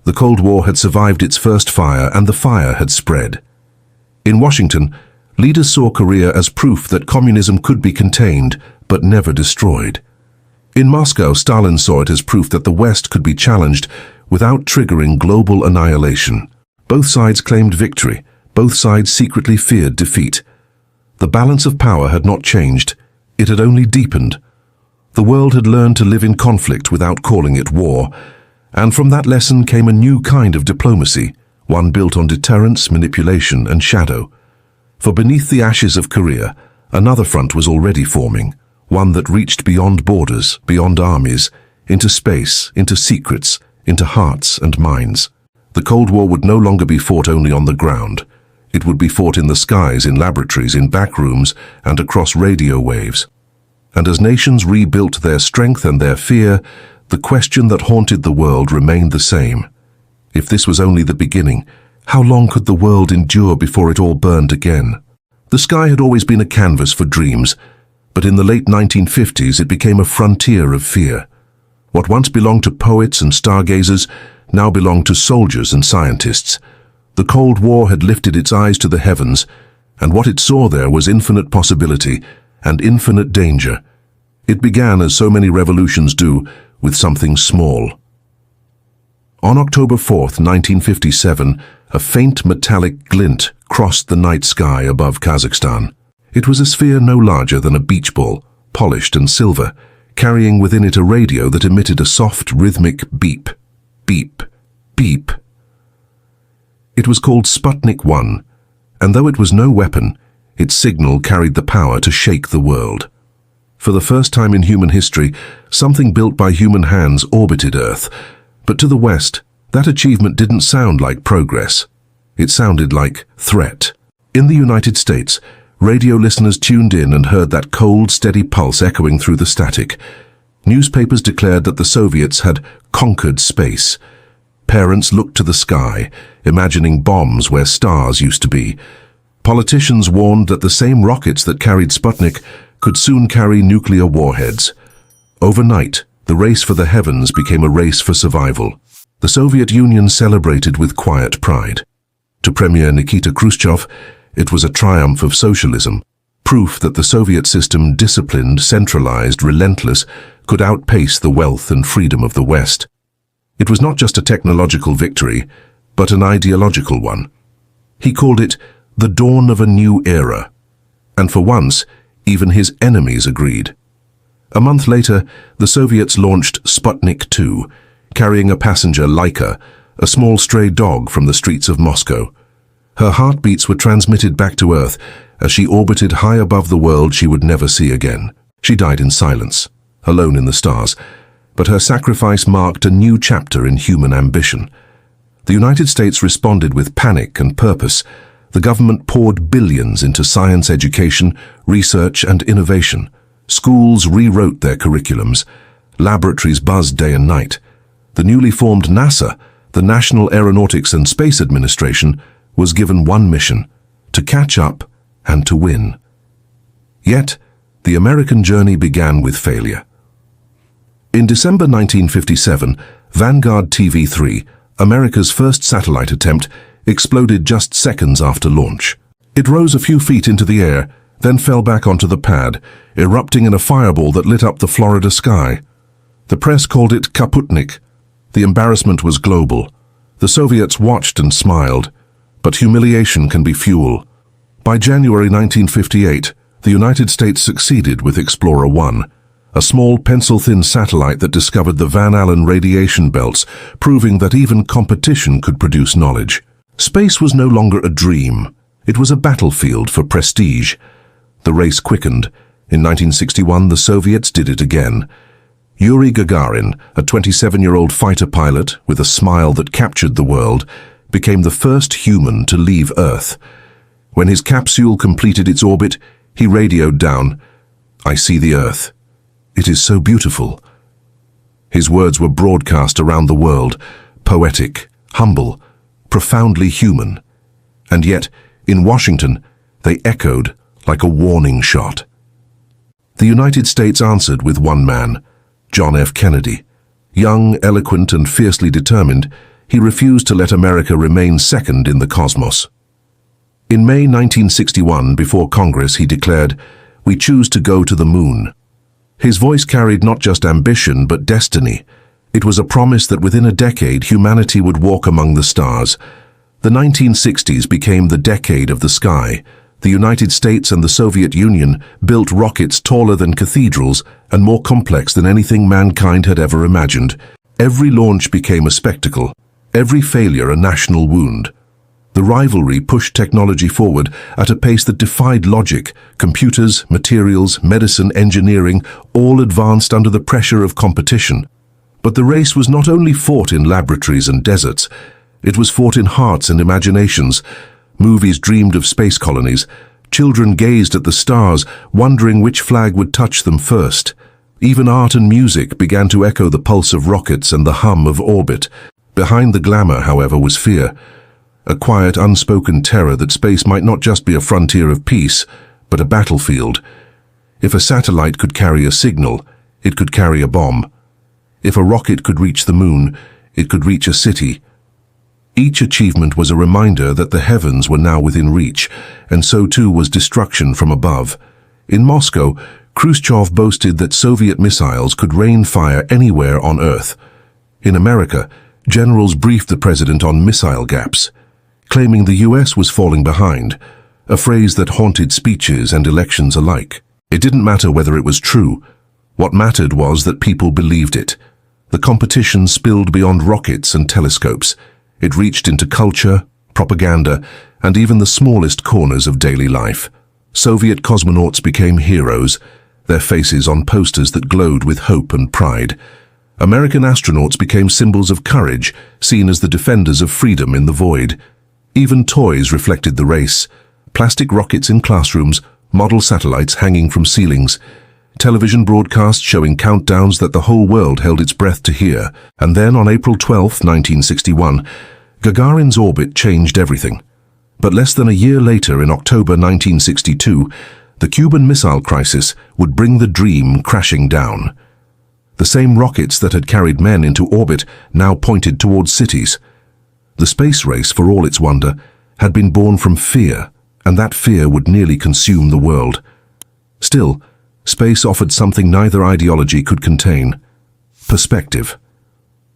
The Cold War had survived its first fire, and the fire had spread. In Washington, leaders saw Korea as proof that communism could be contained, but never destroyed. In Moscow, Stalin saw it as proof that the West could be challenged without triggering global annihilation. Both sides claimed victory. Both sides secretly feared defeat. The balance of power had not changed. It had only deepened. The world had learned to live in conflict without calling it war, and from that lesson came a new kind of diplomacy, one built on deterrence, manipulation, and shadow. For beneath the ashes of Korea, another front was already forming, one that reached beyond borders, beyond armies, into space, into secrets, into hearts and minds. The Cold War would no longer be fought only on the ground. It would be fought in the skies, in laboratories, in back rooms, and across radio waves. And as nations rebuilt their strength and their fear, the question that haunted the world remained the same. If this was only the beginning, how long could the world endure before it all burned again? The sky had always been a canvas for dreams, but in the late 1950s it became a frontier of fear. What once belonged to poets and stargazers now belonged to soldiers and scientists. The Cold War had lifted its eyes to the heavens, and what it saw there was infinite possibility and infinite danger. It began, as so many revolutions do, with something small. On October 4th, 1957, a faint metallic glint crossed the night sky above Kazakhstan. It was a sphere no larger than a beach ball, polished and silver, carrying within it a radio that emitted a soft, rhythmic beep, beep, beep. It was called Sputnik 1, and though it was no weapon, its signal carried the power to shake the world. For the first time in human history, something built by human hands orbited Earth, but to the West, that achievement didn't sound like progress. It sounded like threat. In the United States, radio listeners tuned in and heard that cold, steady pulse echoing through the static. Newspapers declared that the Soviets had conquered space. Parents looked to the sky, imagining bombs where stars used to be. Politicians warned that the same rockets that carried Sputnik could soon carry nuclear warheads. Overnight, the race for the heavens became a race for survival. The Soviet Union celebrated with quiet pride. To Premier Nikita Khrushchev, it was a triumph of socialism, proof that the Soviet system, disciplined, centralized, relentless, could outpace the wealth and freedom of the West. It was not just a technological victory, but an ideological one. He called it the dawn of a new era, and for once, even his enemies agreed. A month later, the Soviets launched Sputnik 2, carrying a passenger Laika, a small stray dog from the streets of Moscow. Her heartbeats were transmitted back to Earth as she orbited high above the world she would never see again. She died in silence, alone in the stars, but her sacrifice marked a new chapter in human ambition. The United States responded with panic and purpose. The government poured billions into science education, research and innovation. Schools rewrote their curriculums. Laboratories buzzed day and night. The newly formed NASA, the National Aeronautics and Space Administration, was given one mission: to catch up and to win. Yet, the American journey began with failure. In December 1957, Vanguard TV3, America's first satellite attempt, exploded just seconds after launch. It rose a few feet into the air, then fell back onto the pad, erupting in a fireball that lit up the Florida sky. The press called it Kaputnik. The embarrassment was global. The Soviets watched and smiled, but humiliation can be fuel. By January 1958, the United States succeeded with Explorer 1, a small pencil-thin satellite that discovered the Van Allen radiation belts, proving that even competition could produce knowledge. Space was no longer a dream. It was a battlefield for prestige. The race quickened. In 1961, the Soviets did it again. Yuri Gagarin, a 27-year-old fighter pilot with a smile that captured the world, became the first human to leave Earth. When his capsule completed its orbit, he radioed down, "I see the Earth. It is so beautiful." His words were broadcast around the world, poetic, humble, profoundly human. And yet, in Washington, they echoed like a warning shot. The United States answered with one man, John F. Kennedy. Young, eloquent, and fiercely determined, he refused to let America remain second in the cosmos. In May 1961, before Congress, he declared, "We choose to go to the moon." His voice carried not just ambition, but destiny. It was a promise that within a decade, humanity would walk among the stars. The 1960s became the decade of the sky. The United States and the Soviet Union built rockets taller than cathedrals and more complex than anything mankind had ever imagined. Every launch became a spectacle, every failure a national wound. The rivalry pushed technology forward at a pace that defied logic. Computers, materials, medicine, engineering, all advanced under the pressure of competition. But the race was not only fought in laboratories and deserts, it was fought in hearts and imaginations. Movies dreamed of space colonies. Children gazed at the stars, wondering which flag would touch them first. Even art and music began to echo the pulse of rockets and the hum of orbit. Behind the glamour, however, was fear. A quiet, unspoken terror that space might not just be a frontier of peace, but a battlefield. If a satellite could carry a signal, it could carry a bomb. If a rocket could reach the moon, it could reach a city. Each achievement was a reminder that the heavens were now within reach, and so too was destruction from above. In Moscow, Khrushchev boasted that Soviet missiles could rain fire anywhere on Earth. In America, generals briefed the president on missile gaps, claiming the US was falling behind, a phrase that haunted speeches and elections alike. It didn't matter whether it was true. What mattered was that people believed it. The competition spilled beyond rockets and telescopes. It reached into culture, propaganda, and even the smallest corners of daily life. Soviet cosmonauts became heroes, their faces on posters that glowed with hope and pride. American astronauts became symbols of courage, seen as the defenders of freedom in the void. Even toys reflected the race. Plastic rockets in classrooms, model satellites hanging from ceilings, television broadcasts showing countdowns that the whole world held its breath to hear. And then on April 12, 1961, Gagarin's orbit changed everything. But less than a year later, in October 1962, the Cuban Missile Crisis would bring the dream crashing down. The same rockets that had carried men into orbit now pointed towards cities. The space race, for all its wonder, had been born from fear, and that fear would nearly consume the world. Still, space offered something neither ideology could contain: perspective.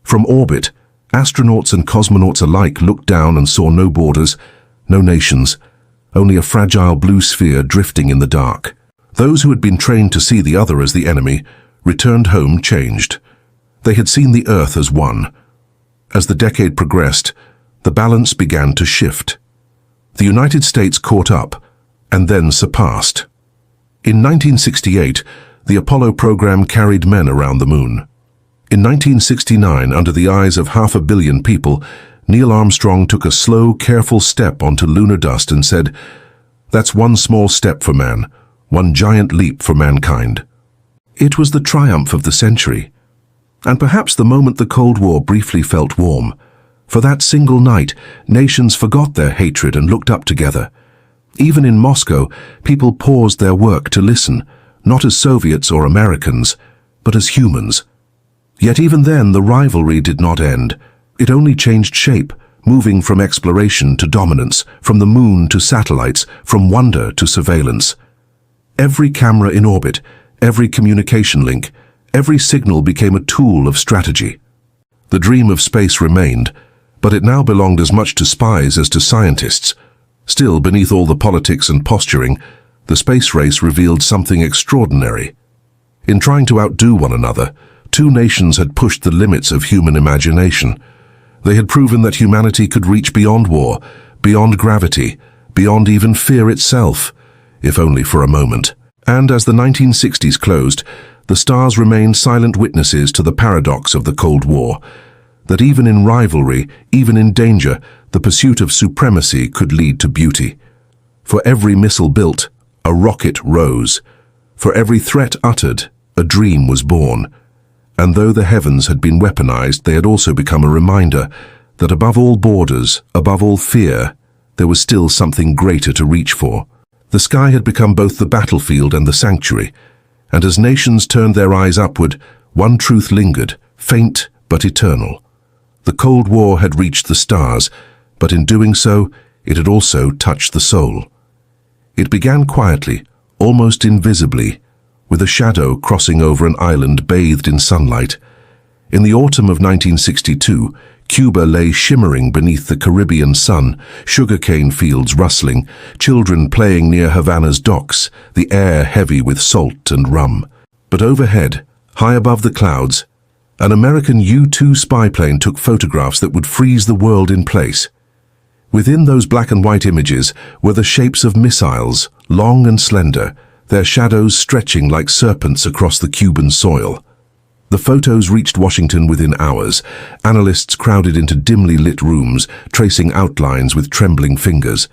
From orbit, Astronauts and cosmonauts alike looked down and saw no borders, no nations, only a fragile blue sphere drifting in the dark. Those who had been trained to see the other as the enemy returned home changed. They had seen the Earth as one. As the decade progressed, the balance began to shift. The United States caught up and then surpassed. In 1968, the Apollo program carried men around the moon. In 1969, under the eyes of 500 million people, Neil Armstrong took a slow, careful step onto lunar dust and said, "That's one small step for man, one giant leap for mankind." It was the triumph of the century, and perhaps the moment the Cold War briefly felt warm. For that single night, nations forgot their hatred and looked up together. Even in Moscow, people paused their work to listen, not as Soviets or Americans, but as humans. Yet even then, the rivalry did not end. It only changed shape, moving from exploration to dominance, from the moon to satellites, from wonder to surveillance. Every camera in orbit, every communication link, every signal became a tool of strategy. The dream of space remained, but it now belonged as much to spies as to scientists. Still, beneath all the politics and posturing, the space race revealed something extraordinary. In trying to outdo one another, two nations had pushed the limits of human imagination. They had proven that humanity could reach beyond war, beyond gravity, beyond even fear itself, if only for a moment. And as the 1960s closed, the stars remained silent witnesses to the paradox of the Cold War, that even in rivalry, even in danger, the pursuit of supremacy could lead to beauty. For every missile built, a rocket rose. For every threat uttered, a dream was born. And though the heavens had been weaponized, they had also become a reminder that above all borders, above all fear, there was still something greater to reach for. The sky had become both the battlefield and the sanctuary, and as nations turned their eyes upward, one truth lingered, faint but eternal. The Cold War had reached the stars, but in doing so, it had also touched the soul. It began quietly, almost invisibly, with a shadow crossing over an island bathed in sunlight. In the autumn of 1962, Cuba lay shimmering beneath the Caribbean sun, sugarcane fields rustling, children playing near Havana's docks, the air heavy with salt and rum. But overhead, high above the clouds, an American U-2 spy plane took photographs that would freeze the world in place. Within those black and white images were the shapes of missiles, long and slender, their shadows stretching like serpents across the Cuban soil. The photos reached Washington within hours. Analysts crowded into dimly lit rooms, tracing outlines with trembling fingers.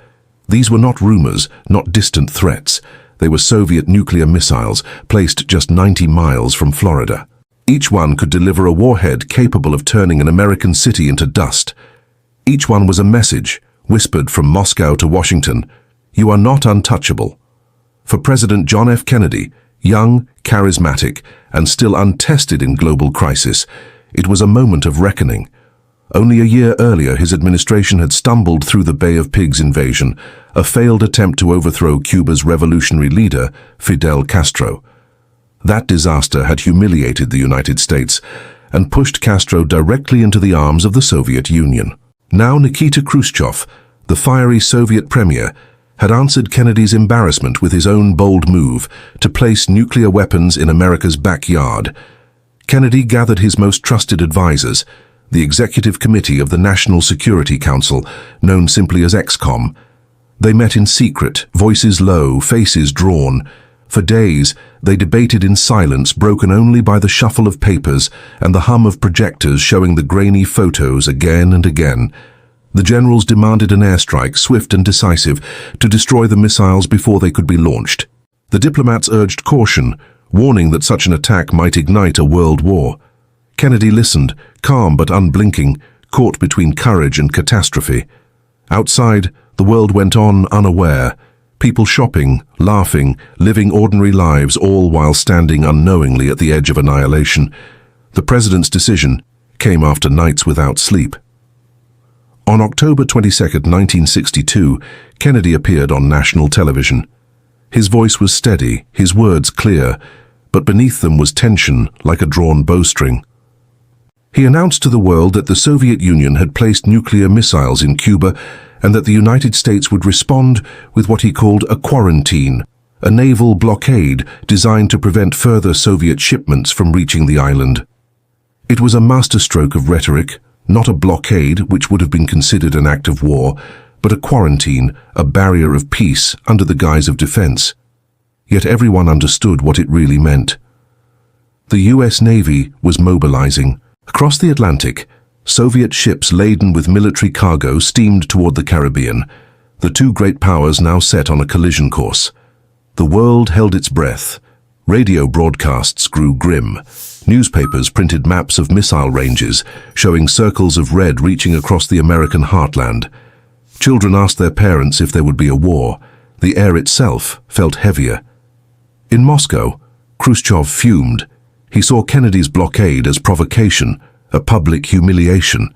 These were not rumors, not distant threats. They were Soviet nuclear missiles, placed just 90 miles from Florida. Each one could deliver a warhead capable of turning an American city into dust. Each one was a message, whispered from Moscow to Washington. You are not untouchable. For President John F. Kennedy, young, charismatic, and still untested in global crisis, it was a moment of reckoning. Only a year earlier, his administration had stumbled through the Bay of Pigs invasion, a failed attempt to overthrow Cuba's revolutionary leader, Fidel Castro. That disaster had humiliated the United States and pushed Castro directly into the arms of the Soviet Union. Now Nikita Khrushchev, the fiery Soviet premier, had answered Kennedy's embarrassment with his own bold move to place nuclear weapons in America's backyard. Kennedy gathered his most trusted advisors, the Executive Committee of the National Security Council, known simply as EXCOM. They met in secret, voices low, faces drawn. For days, they debated in silence, broken only by the shuffle of papers and the hum of projectors showing the grainy photos again and again. The generals demanded an airstrike, swift and decisive, to destroy the missiles before they could be launched. The diplomats urged caution, warning that such an attack might ignite a world war. Kennedy listened, calm but unblinking, caught between courage and catastrophe. Outside, the world went on unaware. People shopping, laughing, living ordinary lives, all while standing unknowingly at the edge of annihilation. The president's decision came after nights without sleep. On October 22, 1962, Kennedy appeared on national television. His voice was steady, his words clear, but beneath them was tension like a drawn bowstring. He announced to the world that the Soviet Union had placed nuclear missiles in Cuba and that the United States would respond with what he called a quarantine, a naval blockade designed to prevent further Soviet shipments from reaching the island. It was a masterstroke of rhetoric, not a blockade, which would have been considered an act of war, but a quarantine, a barrier of peace under the guise of defense. Yet everyone understood what it really meant. The US Navy was mobilizing. Across the Atlantic, Soviet ships laden with military cargo steamed toward the Caribbean, the two great powers now set on a collision course. The world held its breath. Radio broadcasts grew grim. Newspapers printed maps of missile ranges, showing circles of red reaching across the American heartland. Children asked their parents if there would be a war. The air itself felt heavier. In Moscow, Khrushchev fumed. He saw Kennedy's blockade as provocation, a public humiliation.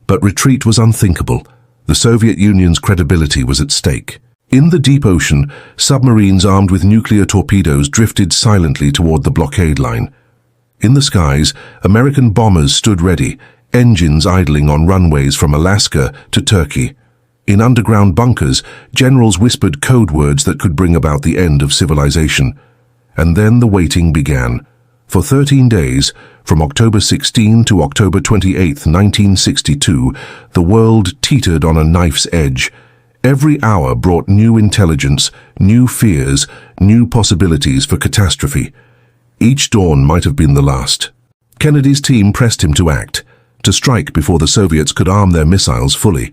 But retreat was unthinkable. The Soviet Union's credibility was at stake. In the deep ocean, submarines armed with nuclear torpedoes drifted silently toward the blockade line. In the skies, American bombers stood ready, engines idling on runways from Alaska to Turkey. In underground bunkers, generals whispered code words that could bring about the end of civilization. And then the waiting began. For 13 days, from October 16 to October 28, 1962, the world teetered on a knife's edge. Every hour brought new intelligence, new fears, new possibilities for catastrophe. Each dawn might have been the last. Kennedy's team pressed him to act, to strike before the Soviets could arm their missiles fully.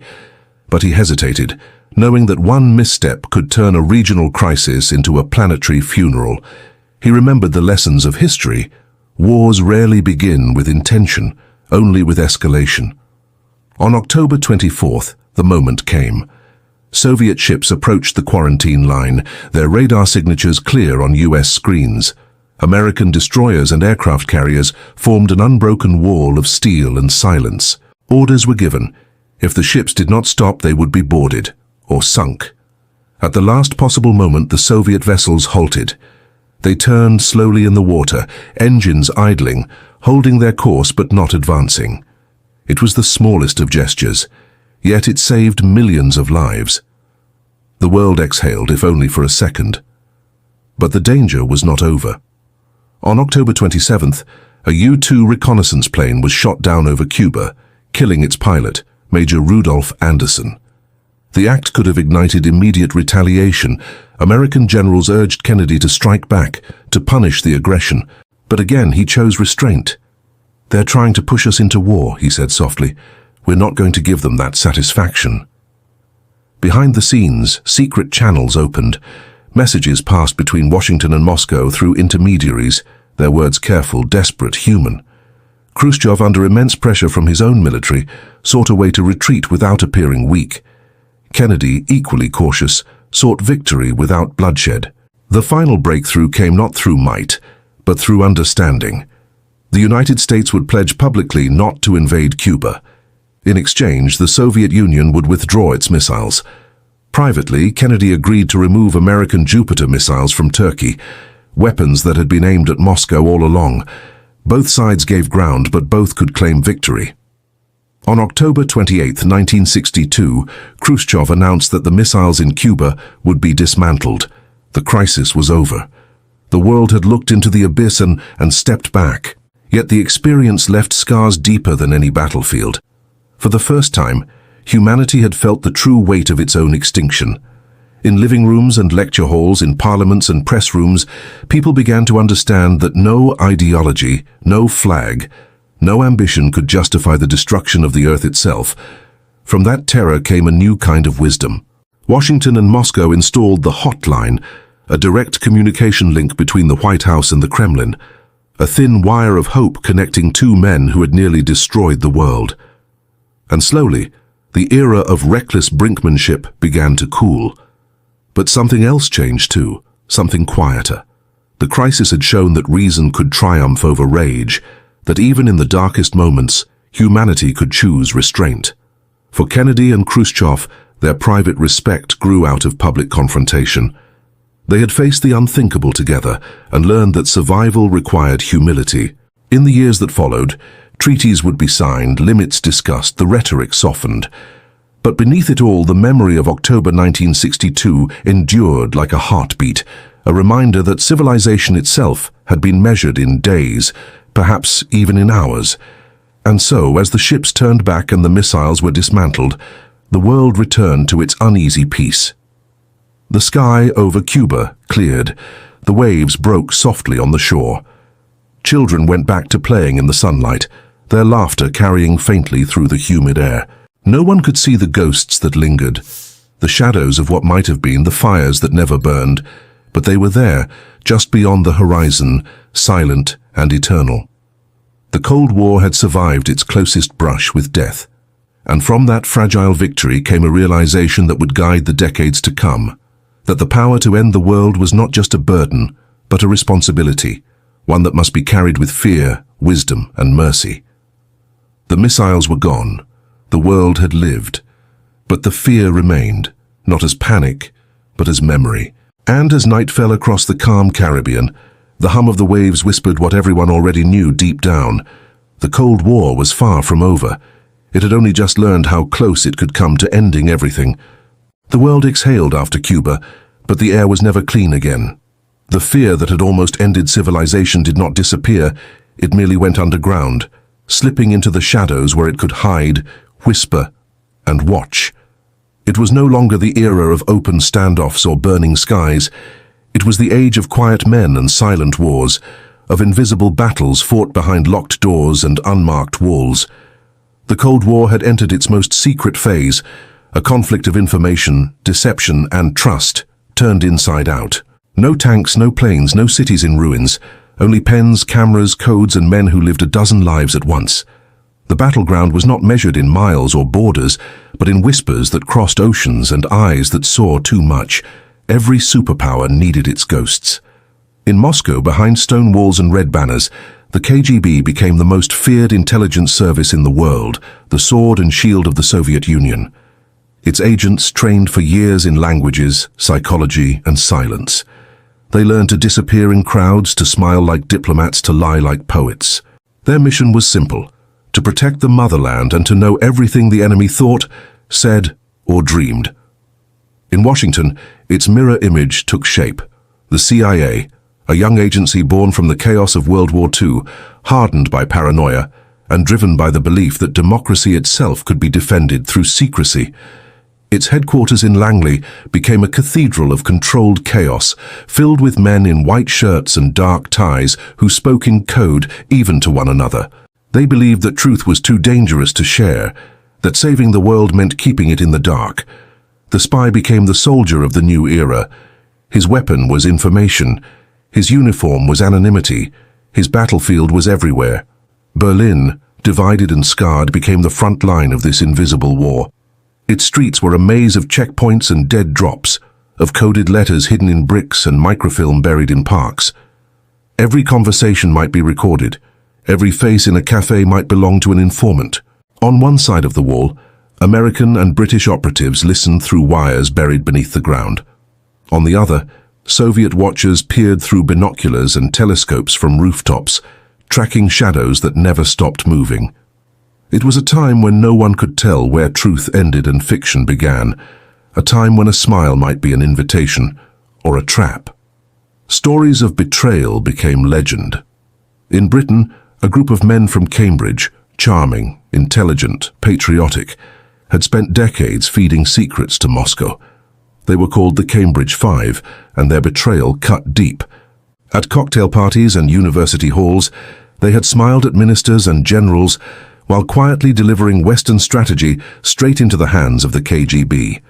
But he hesitated, knowing that one misstep could turn a regional crisis into a planetary funeral. He remembered the lessons of history. Wars rarely begin with intention, only with escalation. On October 24th, the moment came. Soviet ships approached the quarantine line, their radar signatures clear on US screens. American destroyers and aircraft carriers formed an unbroken wall of steel and silence. Orders were given. If the ships did not stop, they would be boarded, or sunk. At the last possible moment, the Soviet vessels halted. They turned slowly in the water, engines idling, holding their course but not advancing. It was the smallest of gestures, yet it saved millions of lives. The world exhaled, if only for a second. But the danger was not over. On October 27th, a U-2 reconnaissance plane was shot down over Cuba, killing its pilot, Major Rudolph Anderson. The act could have ignited immediate retaliation. American generals urged Kennedy to strike back, to punish the aggression, but again he chose restraint. "They're trying to push us into war," he said softly. "We're not going to give them that satisfaction." Behind the scenes, secret channels opened. Messages passed between Washington and Moscow through intermediaries, their words careful, desperate, human. Khrushchev, under immense pressure from his own military, sought a way to retreat without appearing weak. Kennedy, equally cautious, sought victory without bloodshed. The final breakthrough came not through might, but through understanding. The United States would pledge publicly not to invade Cuba. In exchange, the Soviet Union would withdraw its missiles. Privately, Kennedy agreed to remove American Jupiter missiles from Turkey, weapons that had been aimed at Moscow all along. Both sides gave ground, but both could claim victory. On October 28, 1962, Khrushchev announced that the missiles in Cuba would be dismantled. The crisis was over. The world had looked into the abyss and stepped back. Yet the experience left scars deeper than any battlefield. For the first time, humanity had felt the true weight of its own extinction. In living rooms and lecture halls, in parliaments and press rooms, people began to understand that no ideology, no flag, no ambition could justify the destruction of the earth itself. From that terror came a new kind of wisdom. Washington and Moscow installed the hotline, a direct communication link between the White House and the Kremlin, a thin wire of hope connecting two men who had nearly destroyed the world. And slowly, the era of reckless brinkmanship began to cool. But something else changed too, something quieter. The crisis had shown that reason could triumph over rage, that even in the darkest moments, humanity could choose restraint. For Kennedy and Khrushchev, their private respect grew out of public confrontation. They had faced the unthinkable together and learned that survival required humility. In the years that followed, Treaties would be signed, limits discussed, the rhetoric softened. But beneath it all, the memory of October 1962 endured like a heartbeat, a reminder that civilization itself had been measured in days, perhaps even in hours. And so, as the ships turned back and the missiles were dismantled, the world returned to its uneasy peace. The sky over Cuba cleared. The waves broke softly on the shore. Children went back to playing in the sunlight, their laughter carrying faintly through the humid air. No one could see the ghosts that lingered, the shadows of what might have been, the fires that never burned, but they were there, just beyond the horizon, silent and eternal. The Cold War had survived its closest brush with death, and from that fragile victory came a realization that would guide the decades to come, that the power to end the world was not just a burden, but a responsibility, one that must be carried with fear, wisdom, and mercy. The missiles were gone. The world had lived. But the fear remained, not as panic, but as memory. And as night fell across the calm Caribbean, the hum of the waves whispered what everyone already knew deep down. The Cold War was far from over. It had only just learned how close it could come to ending everything. The world exhaled after Cuba, but the air was never clean again. The fear that had almost ended civilization did not disappear, it merely went underground, slipping into the shadows where it could hide, whisper, and watch. It was no longer the era of open standoffs or burning skies. It was the age of quiet men and silent wars, of invisible battles fought behind locked doors and unmarked walls. The Cold War had entered its most secret phase, a conflict of information, deception, and trust, turned inside out. No tanks, no planes, no cities in ruins, only pens, cameras, codes, and men who lived a dozen lives at once. The battleground was not measured in miles or borders, but in whispers that crossed oceans and eyes that saw too much. Every superpower needed its ghosts. In Moscow, behind stone walls and red banners, the KGB became the most feared intelligence service in the world, the sword and shield of the Soviet Union. Its agents trained for years in languages, psychology, and silence. They learned to disappear in crowds, to smile like diplomats, to lie like poets. Their mission was simple: to protect the motherland and to know everything the enemy thought, said, or dreamed. In Washington, its mirror image took shape. The CIA, a young agency born from the chaos of World War II, hardened by paranoia and driven by the belief that democracy itself could be defended through secrecy. Its headquarters in Langley became a cathedral of controlled chaos, filled with men in white shirts and dark ties who spoke in code even to one another. They believed that truth was too dangerous to share, that saving the world meant keeping it in the dark. The spy became the soldier of the new era. His weapon was information. His uniform was anonymity. His battlefield was everywhere. Berlin, divided and scarred, became the front line of this invisible war. Its streets were a maze of checkpoints and dead drops, of coded letters hidden in bricks and microfilm buried in parks. Every conversation might be recorded. Every face in a cafe might belong to an informant. On one side of the wall, American and British operatives listened through wires buried beneath the ground. On the other, Soviet watchers peered through binoculars and telescopes from rooftops, tracking shadows that never stopped moving. It was a time when no one could tell where truth ended and fiction began, a time when a smile might be an invitation or a trap. Stories of betrayal became legend. In Britain, a group of men from Cambridge, charming, intelligent, patriotic, had spent decades feeding secrets to Moscow. They were called the Cambridge Five, and their betrayal cut deep. At cocktail parties and university halls, they had smiled at ministers and generals while quietly delivering Western strategy straight into the hands of the KGB.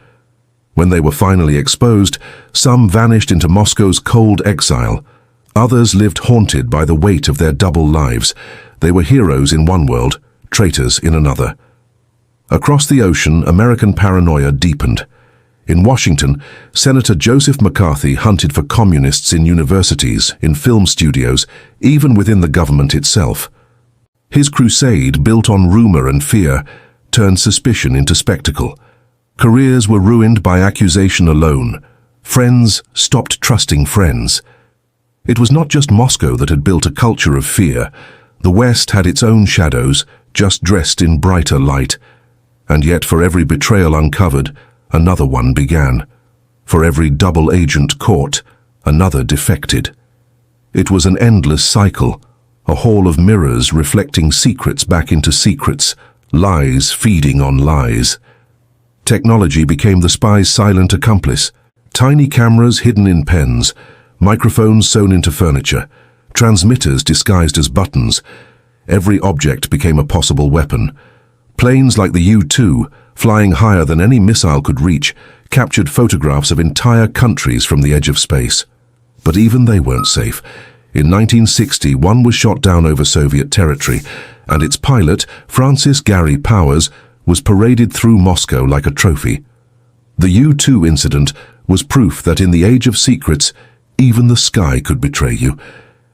When they were finally exposed, some vanished into Moscow's cold exile. Others lived haunted by the weight of their double lives. They were heroes in one world, traitors in another. Across the ocean, American paranoia deepened. In Washington, Senator Joseph McCarthy hunted for communists in universities, in film studios, even within the government itself. His crusade, built on rumor and fear, turned suspicion into spectacle. Careers were ruined by accusation alone. Friends stopped trusting friends. It was not just Moscow that had built a culture of fear. The West had its own shadows, just dressed in brighter light. And yet for every betrayal uncovered, another one began. For every double agent caught, another defected. It was an endless cycle, a hall of mirrors reflecting secrets back into secrets, lies feeding on lies. Technology became the spy's silent accomplice. Tiny cameras hidden in pens, microphones sewn into furniture, transmitters disguised as buttons. Every object became a possible weapon. Planes like the U-2, flying higher than any missile could reach, captured photographs of entire countries from the edge of space. But even they weren't safe. In 1960, one was shot down over Soviet territory, and its pilot, Francis Gary Powers, was paraded through Moscow like a trophy. The U-2 incident was proof that in the age of secrets, even the sky could betray you.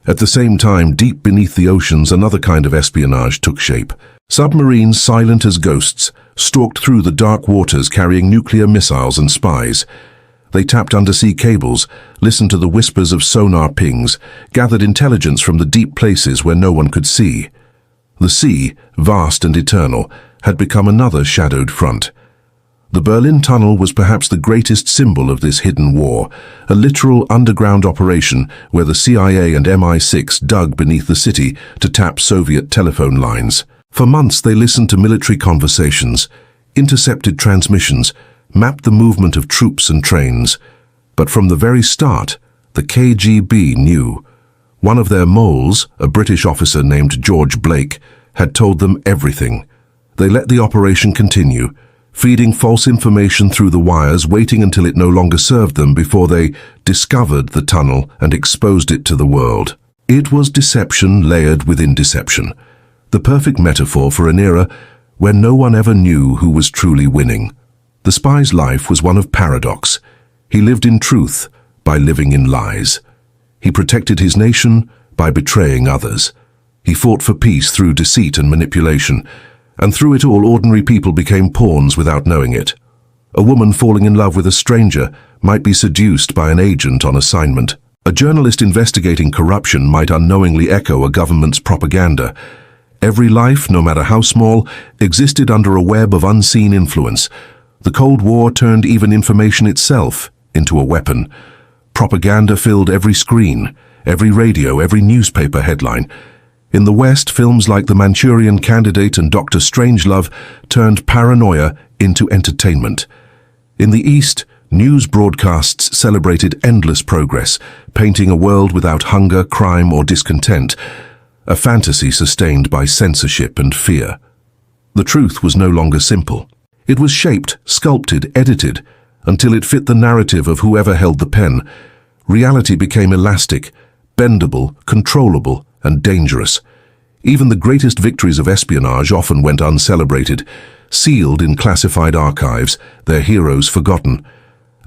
At the same time, deep beneath the oceans, another kind of espionage took shape. Submarines, silent as ghosts, stalked through the dark waters carrying nuclear missiles and spies. They tapped undersea cables, listened to the whispers of sonar pings, gathered intelligence from the deep places where no one could see. The sea, vast and eternal, had become another shadowed front. The Berlin Tunnel was perhaps the greatest symbol of this hidden war, a literal underground operation where the CIA and MI6 dug beneath the city to tap Soviet telephone lines. For months they listened to military conversations, intercepted transmissions, mapped the movement of troops and trains. But from the very start, the KGB knew. One of their moles, a British officer named George Blake, had told them everything. They let the operation continue, feeding false information through the wires, waiting until it no longer served them before they discovered the tunnel and exposed it to the world. It was deception layered within deception, the perfect metaphor for an era where no one ever knew who was truly winning. The spy's life was one of paradox. He lived in truth by living in lies. He protected his nation by betraying others. He fought for peace through deceit and manipulation, and through it all ordinary people became pawns without knowing it. A woman falling in love with a stranger might be seduced by an agent on assignment. A journalist investigating corruption might unknowingly echo a government's propaganda. Every life, no matter how small, existed under a web of unseen influence. The Cold War turned even information itself into a weapon. Propaganda filled every screen, every radio, every newspaper headline. In the West, films like The Manchurian Candidate and Dr. Strangelove turned paranoia into entertainment. In the East, news broadcasts celebrated endless progress, painting a world without hunger, crime, or discontent, a fantasy sustained by censorship and fear. The truth was no longer simple. It was shaped, sculpted, edited, until it fit the narrative of whoever held the pen. Reality became elastic, bendable, controllable, and dangerous. Even the greatest victories of espionage often went uncelebrated, sealed in classified archives, their heroes forgotten.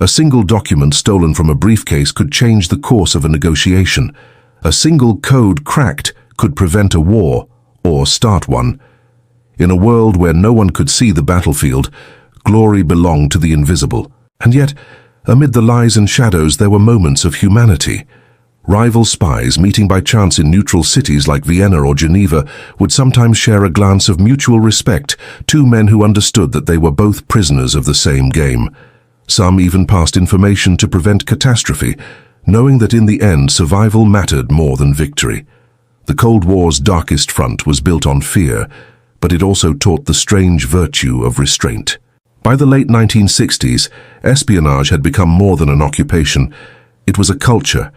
A single document stolen from a briefcase could change the course of a negotiation. A single code cracked could prevent a war or start one. In a world where no one could see the battlefield, glory belonged to the invisible. And yet, amid the lies and shadows, there were moments of humanity. Rival spies, meeting by chance in neutral cities like Vienna or Geneva, would sometimes share a glance of mutual respect, two men who understood that they were both prisoners of the same game. Some even passed information to prevent catastrophe, knowing that in the end survival mattered more than victory. The Cold War's darkest front was built on fear, but it also taught the strange virtue of restraint. By the late 1960s, espionage had become more than an occupation. It was a culture,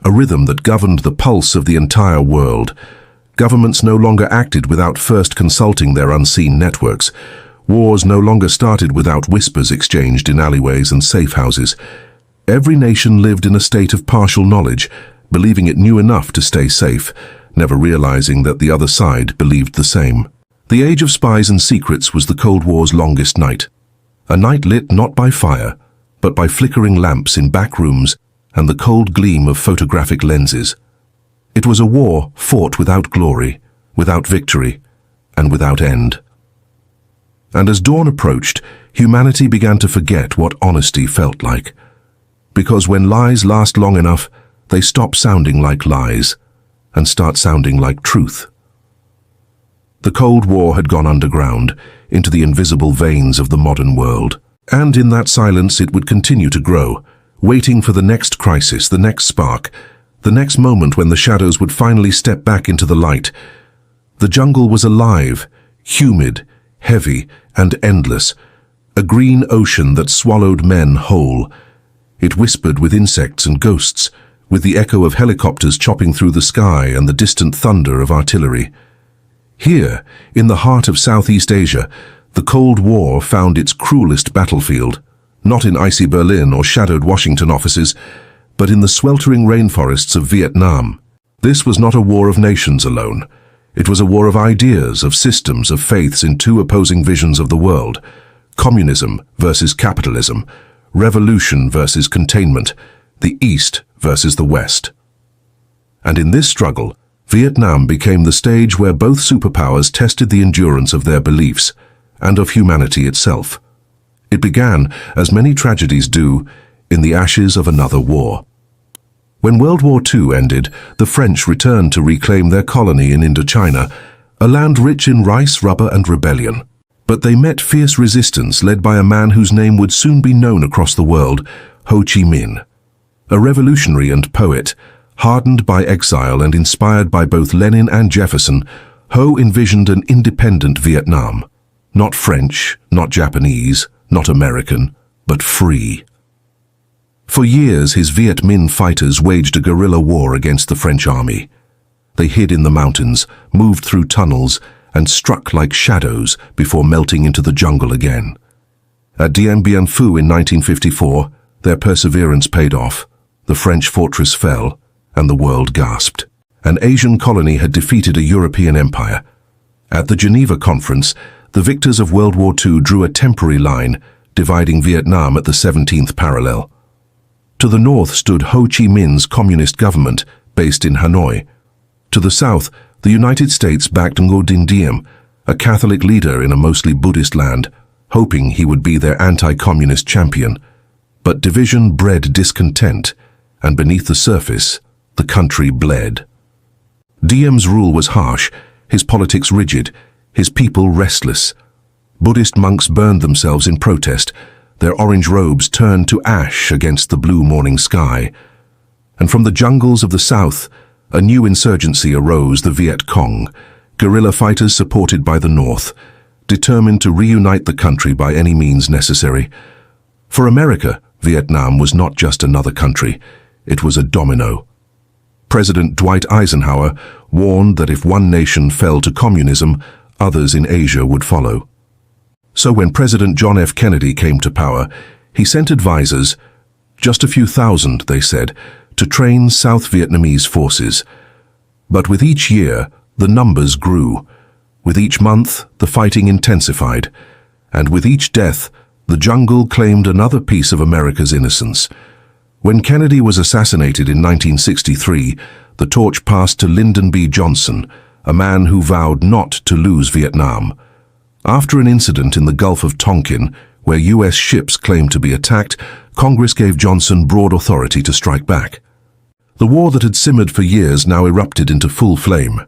a rhythm that governed the pulse of the entire world. Governments no longer acted without first consulting their unseen networks. Wars no longer started without whispers exchanged in alleyways and safe houses. Every nation lived in a state of partial knowledge, believing it knew enough to stay safe, never realizing that the other side believed the same. The age of spies and secrets was the Cold War's longest night. A night lit not by fire, but by flickering lamps in back rooms and the cold gleam of photographic lenses. It was a war fought without glory, without victory, and without end. And as dawn approached, humanity began to forget what honesty felt like. Because when lies last long enough, they stop sounding like lies and start sounding like truth. The Cold War had gone underground, into the invisible veins of the modern world. And in that silence it would continue to grow, waiting for the next crisis, the next spark, the next moment when the shadows would finally step back into the light. The jungle was alive, humid, heavy, and endless, a green ocean that swallowed men whole. It whispered with insects and ghosts, with the echo of helicopters chopping through the sky and the distant thunder of artillery. Here, in the heart of Southeast Asia, the Cold War found its cruelest battlefield, not in icy Berlin or shadowed Washington offices, but in the sweltering rainforests of Vietnam. This was not a war of nations alone. It was a war of ideas, of systems, of faiths in two opposing visions of the world: communism versus capitalism, revolution versus containment, the East versus the West. And in this struggle, Vietnam became the stage where both superpowers tested the endurance of their beliefs and of humanity itself. It began, as many tragedies do, in the ashes of another war. When World War II ended, the French returned to reclaim their colony in Indochina, a land rich in rice, rubber, and rebellion. But they met fierce resistance led by a man whose name would soon be known across the world, Ho Chi Minh. A revolutionary and poet, hardened by exile and inspired by both Lenin and Jefferson, Ho envisioned an independent Vietnam. Not French, not Japanese, not American, but free. For years, his Viet Minh fighters waged a guerrilla war against the French army. They hid in the mountains, moved through tunnels, and struck like shadows before melting into the jungle again. At Dien Bien Phu in 1954, their perseverance paid off. The French fortress fell, and the world gasped. An Asian colony had defeated a European empire. At the Geneva Conference, the victors of World War II drew a temporary line, dividing Vietnam at the 17th parallel. To the north stood Ho Chi Minh's communist government, based in Hanoi. To the south, the United States backed Ngo Dinh Diem, a Catholic leader in a mostly Buddhist land, hoping he would be their anti-communist champion. But division bred discontent, and beneath the surface, the country bled. Diem's rule was harsh, his politics rigid, his people restless. Buddhist monks burned themselves in protest, their orange robes turned to ash against the blue morning sky. And from the jungles of the south, a new insurgency arose, the Viet Cong, guerrilla fighters supported by the north, determined to reunite the country by any means necessary. For America, Vietnam was not just another country, it was a domino. President Dwight Eisenhower warned that if one nation fell to communism, others in Asia would follow. So when President John F. Kennedy came to power, he sent advisors, just a few thousand, they said, to train South Vietnamese forces. But with each year, the numbers grew. With each month, the fighting intensified. And with each death, the jungle claimed another piece of America's innocence. When Kennedy was assassinated in 1963, the torch passed to Lyndon B. Johnson, a man who vowed not to lose Vietnam. After an incident in the Gulf of Tonkin, where U.S. ships claimed to be attacked, Congress gave Johnson broad authority to strike back. The war that had simmered for years now erupted into full flame.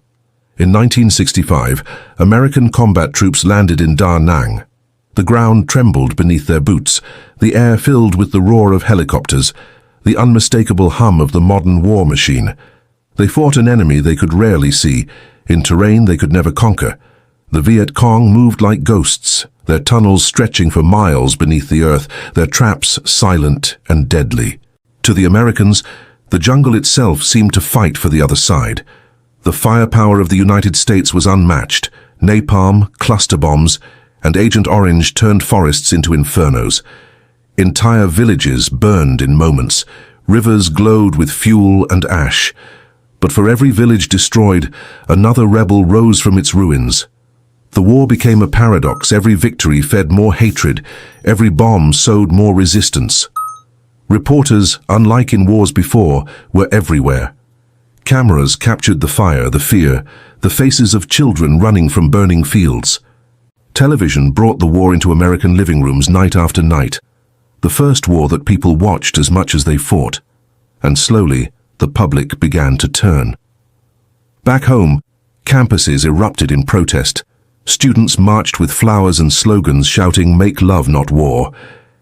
In 1965, American combat troops landed in Da Nang. The ground trembled beneath their boots, the air filled with the roar of helicopters, the unmistakable hum of the modern war machine. They fought an enemy they could rarely see, in terrain they could never conquer. The Viet Cong moved like ghosts, their tunnels stretching for miles beneath the earth, their traps silent and deadly. To the Americans, the jungle itself seemed to fight for the other side. The firepower of the United States was unmatched. Napalm, cluster bombs, and Agent Orange turned forests into infernos. Entire villages burned in moments. Rivers glowed with fuel and ash. But for every village destroyed, another rebel rose from its ruins. The war became a paradox. Every victory fed more hatred. Every bomb sowed more resistance. Reporters, unlike in wars before, were everywhere. Cameras captured the fire, the fear, the faces of children running from burning fields. Television brought the war into American living rooms night after night. The first war that people watched as much as they fought. And slowly, the public began to turn. Back home, Campuses erupted in protest. Students marched with flowers and slogans shouting, "Make love, not war."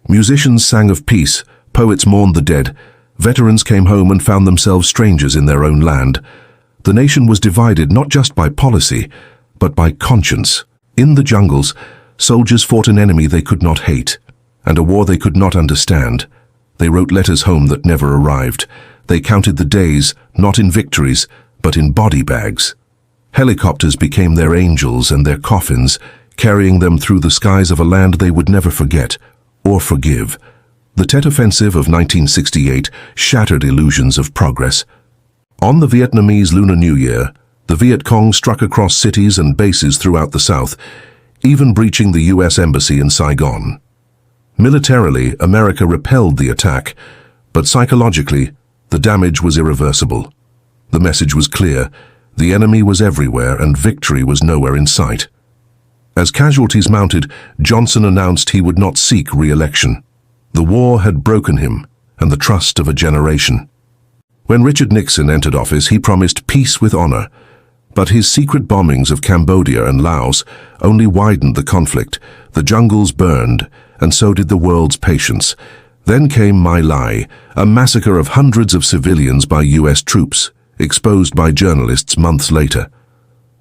Musicians sang of peace, poets mourned the dead. Veterans came home and found themselves strangers in their own land. The nation was divided not just by policy, but by conscience. In the jungles, soldiers fought an enemy they could not hate, and a war they could not understand. They wrote letters home that never arrived. They counted the days, not in victories, but in body bags. Helicopters became their angels and their coffins, carrying them through the skies of a land they would never forget or forgive. The Tet Offensive of 1968 shattered illusions of progress. On the Vietnamese Lunar New Year, the Viet Cong struck across cities and bases throughout the South, even breaching the U.S. Embassy in Saigon. Militarily, America repelled the attack, but psychologically, the damage was irreversible. The message was clear: the enemy was everywhere and victory was nowhere in sight. As casualties mounted, Johnson announced he would not seek re-election. The war had broken him and the trust of a generation. When Richard Nixon entered office, he promised peace with honor, but his secret bombings of Cambodia and Laos only widened the conflict. The jungles burned, and so did the world's patience. Then came My Lai, a massacre of hundreds of civilians by U.S. troops, exposed by journalists months later.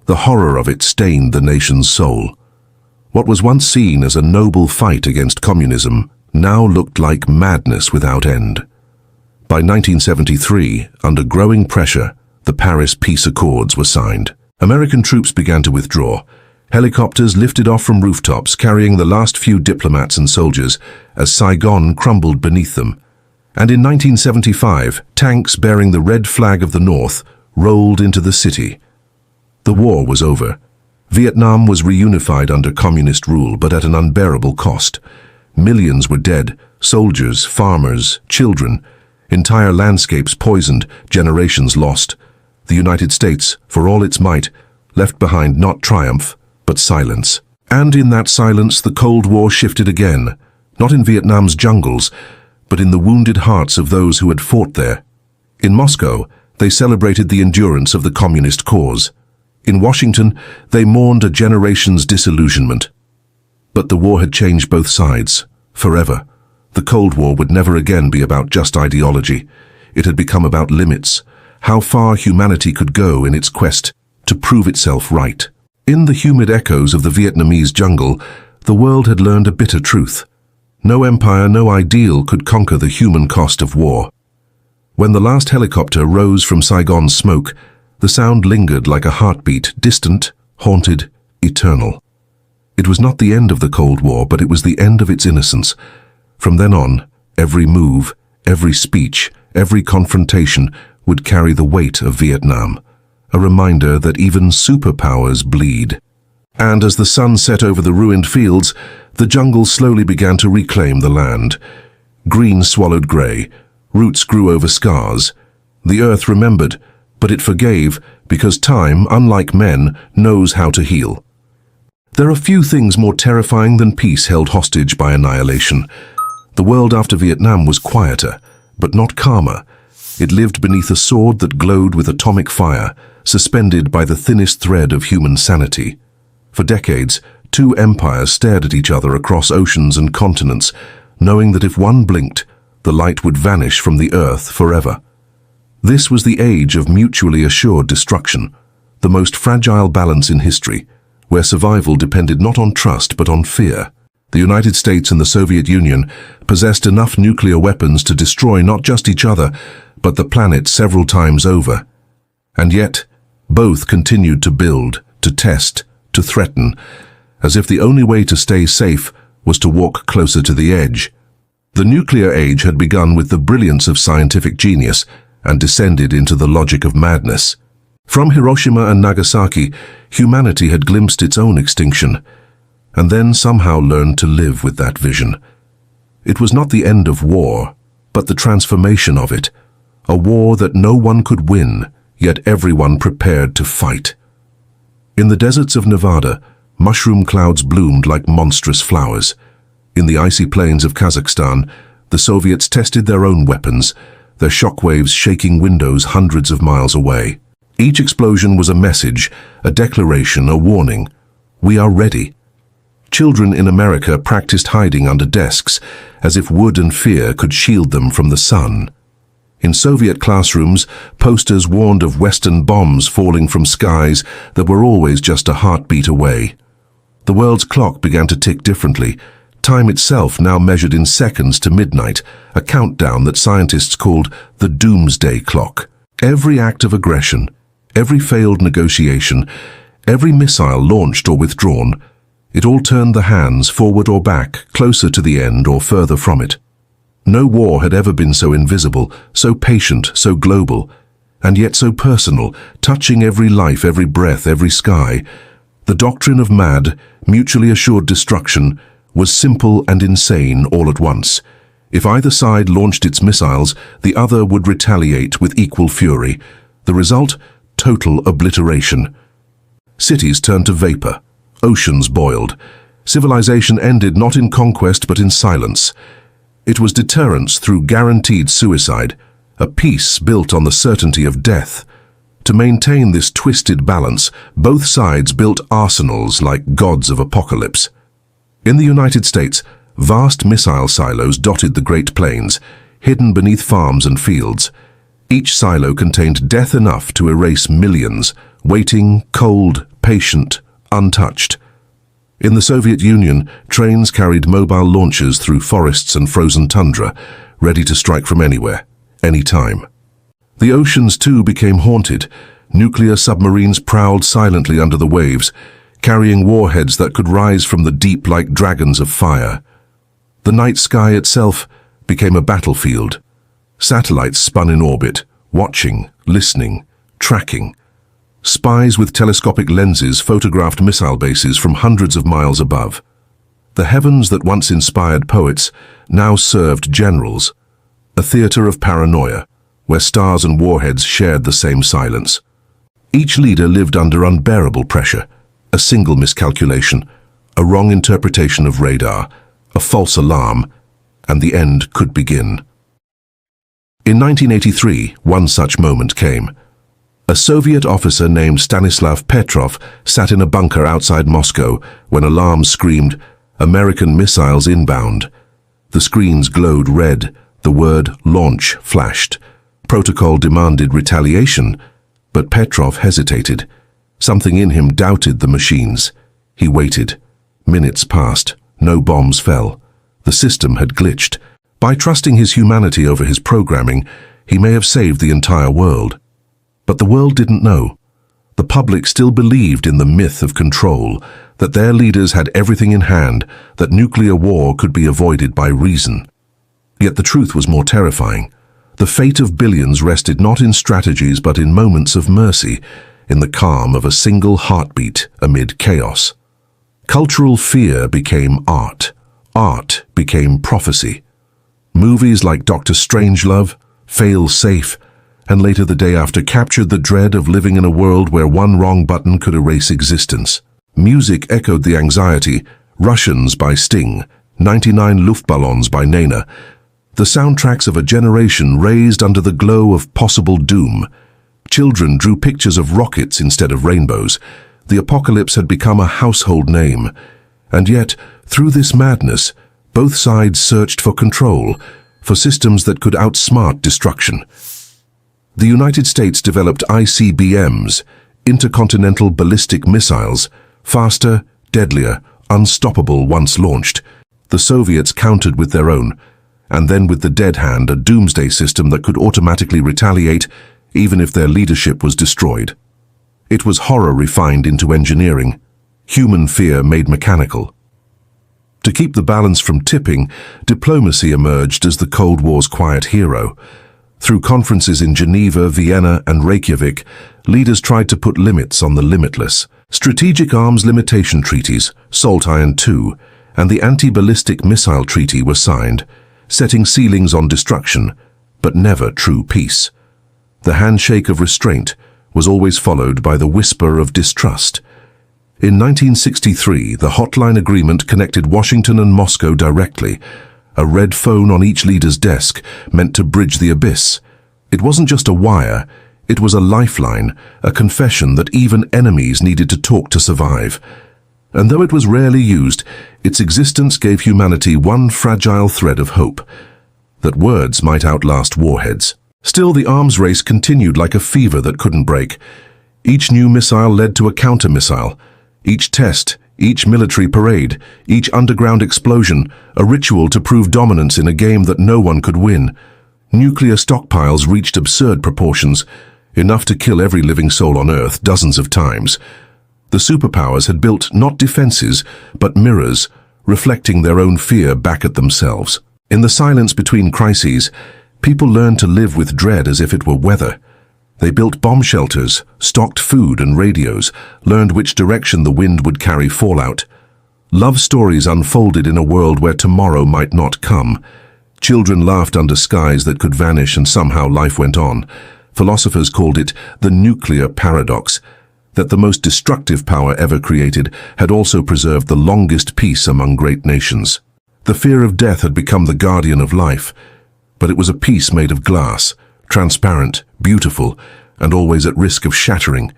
The horror of it stained the nation's soul. What was once seen as a noble fight against communism now looked like madness without end. By 1973, under growing pressure, the Paris Peace Accords were signed. American troops began to withdraw. Helicopters lifted off from rooftops, carrying the last few diplomats and soldiers, as Saigon crumbled beneath them. And in 1975, tanks bearing the red flag of the North rolled into the city. The war was over. Vietnam was reunified under communist rule, but at an unbearable cost. Millions were dead: soldiers, farmers, children. Entire landscapes poisoned, generations lost. The United States, for all its might, left behind not triumph, but silence. And in that silence, the Cold War shifted again, not in Vietnam's jungles, but in the wounded hearts of those who had fought there. In Moscow, they celebrated the endurance of the communist cause. In Washington, they mourned a generation's disillusionment. But the war had changed both sides, forever. The Cold War would never again be about just ideology. It had become about limits, how far humanity could go in its quest to prove itself right. In the humid echoes of the Vietnamese jungle, the world had learned a bitter truth. No empire, no ideal could conquer the human cost of war. When the last helicopter rose from Saigon's smoke, the sound lingered like a heartbeat, distant, haunted, eternal. It was not the end of the Cold War, but it was the end of its innocence. From then on, every move, every speech, every confrontation would carry the weight of Vietnam, a reminder that even superpowers bleed. And as the sun set over the ruined fields, the jungle slowly began to reclaim the land. Green swallowed grey, roots grew over scars. The earth remembered, but it forgave, because time, unlike men, knows how to heal. There are few things more terrifying than peace held hostage by annihilation. The world after Vietnam was quieter, but not calmer. It lived beneath a sword that glowed with atomic fire, suspended by the thinnest thread of human sanity. For decades, two empires stared at each other across oceans and continents, knowing that if one blinked, the light would vanish from the earth forever. This was the age of mutually assured destruction, the most fragile balance in history, where survival depended not on trust but on fear. The United States and the Soviet Union possessed enough nuclear weapons to destroy not just each other, but the planet several times over. And yet, both continued to build, to test, to threaten, as if the only way to stay safe was to walk closer to the edge. The nuclear age had begun with the brilliance of scientific genius and descended into the logic of madness. From Hiroshima and Nagasaki, humanity had glimpsed its own extinction, and then somehow learned to live with that vision. It was not the end of war, but the transformation of it, a war that no one could win, yet everyone prepared to fight. In the deserts of Nevada, mushroom clouds bloomed like monstrous flowers. In the icy plains of Kazakhstan, the Soviets tested their own weapons, their shockwaves shaking windows hundreds of miles away. Each explosion was a message, a declaration, a warning. We are ready. Children in America practiced hiding under desks, as if wood and fear could shield them from the sun. In Soviet classrooms, posters warned of Western bombs falling from skies that were always just a heartbeat away. The world's clock began to tick differently, time itself now measured in seconds to midnight, a countdown that scientists called the doomsday clock. Every act of aggression, every failed negotiation, every missile launched or withdrawn, it all turned the hands forward or back, closer to the end or further from it. No war had ever been so invisible, so patient, so global, and yet so personal, touching every life, every breath, every sky. The doctrine of mad, mutually assured destruction was simple and insane all at once. If either side launched its missiles, the other would retaliate with equal fury. The result? Total obliteration. Cities turned to vapor. Oceans boiled. Civilization ended not in conquest but in silence. It was deterrence through guaranteed suicide, a peace built on the certainty of death. To maintain this twisted balance, both sides built arsenals like gods of apocalypse. In the United States, vast missile silos dotted the Great Plains, hidden beneath farms and fields. Each silo contained death enough to erase millions, waiting, cold, patient, untouched. In the Soviet Union, trains carried mobile launchers through forests and frozen tundra, ready to strike from anywhere, any time. The oceans too became haunted. Nuclear submarines prowled silently under the waves, carrying warheads that could rise from the deep like dragons of fire. The night sky itself became a battlefield. Satellites spun in orbit, watching, listening, tracking. Spies with telescopic lenses photographed missile bases from hundreds of miles above. The heavens that once inspired poets now served generals, a theater of paranoia, where stars and warheads shared the same silence. Each leader lived under unbearable pressure, a single miscalculation, a wrong interpretation of radar, a false alarm, and the end could begin. In 1983, one such moment came. A Soviet officer named Stanislav Petrov sat in a bunker outside Moscow when alarms screamed, "American missiles inbound." The screens glowed red, the word launch flashed. Protocol demanded retaliation, but Petrov hesitated. Something in him doubted the machines. He waited. Minutes passed. No bombs fell. The system had glitched. By trusting his humanity over his programming, he may have saved the entire world. But the world didn't know. The public still believed in the myth of control, that their leaders had everything in hand, that nuclear war could be avoided by reason. Yet the truth was more terrifying. The fate of billions rested not in strategies but in moments of mercy, in the calm of a single heartbeat amid chaos. Cultural fear became art. Art became prophecy. Movies like Dr. Strangelove, Fail Safe, and later the day after captured the dread of living in a world where one wrong button could erase existence. Music echoed the anxiety, Russians by Sting, 99 Luftballons by Nena. The soundtracks of a generation raised under the glow of possible doom. Children drew pictures of rockets instead of rainbows. The apocalypse had become a household name. And yet, through this madness, both sides searched for control, for systems that could outsmart destruction. The United States developed ICBMs, intercontinental ballistic missiles, faster, deadlier, unstoppable once launched. The Soviets countered with their own, and then with the dead hand, a doomsday system that could automatically retaliate even if their leadership was destroyed. It was horror refined into engineering, human fear made mechanical. To keep the balance from tipping, diplomacy emerged as the Cold War's quiet hero. Through conferences in Geneva, Vienna, and Reykjavik, leaders tried to put limits on the limitless. Strategic Arms Limitation Treaties, Salt Iron II, and the Anti-Ballistic Missile Treaty were signed, setting ceilings on destruction, but never true peace. The handshake of restraint was always followed by the whisper of distrust. In 1963, the Hotline Agreement connected Washington and Moscow directly, a red phone on each leader's desk meant to bridge the abyss. It wasn't just a wire, It was a lifeline, a confession that even enemies needed to talk to survive. And though it was rarely used, its existence gave humanity one fragile thread of hope, that words might outlast warheads. Still, the arms race continued like a fever that couldn't break. Each new missile led to a counter-missile. Each test, each military parade, each underground explosion, a ritual to prove dominance in a game that no one could win. Nuclear stockpiles reached absurd proportions, enough to kill every living soul on Earth dozens of times. The superpowers had built not defenses, but mirrors, reflecting their own fear back at themselves. In the silence between crises, people learned to live with dread as if it were weather. They built bomb shelters, stocked food and radios, learned which direction the wind would carry fallout. Love stories unfolded in a world where tomorrow might not come. Children laughed under skies that could vanish, and somehow life went on. Philosophers called it the nuclear paradox, that the most destructive power ever created had also preserved the longest peace among great nations. The fear of death had become the guardian of life, but it was a peace made of glass, transparent, beautiful, and always at risk of shattering.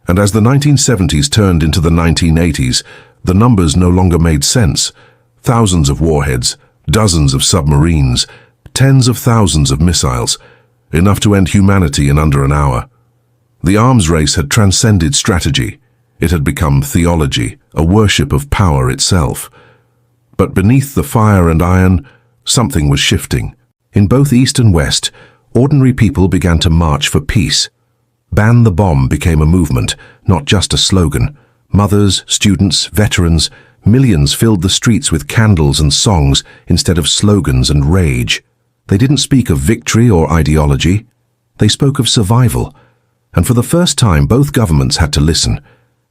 And as the 1970s turned into the 1980s, the numbers no longer made sense. Thousands of warheads, dozens of submarines, tens of thousands of missiles, enough to end humanity in under an hour. The arms race had transcended strategy. It had become theology, a worship of power itself. But beneath the fire and iron, something was shifting. In both East and West, ordinary people began to march for peace. Ban the bomb became a movement, not just a slogan. Mothers, students, veterans, millions filled the streets with candles and songs instead of slogans and rage. They didn't speak of victory or ideology. They spoke of survival. And for the first time, both governments had to listen,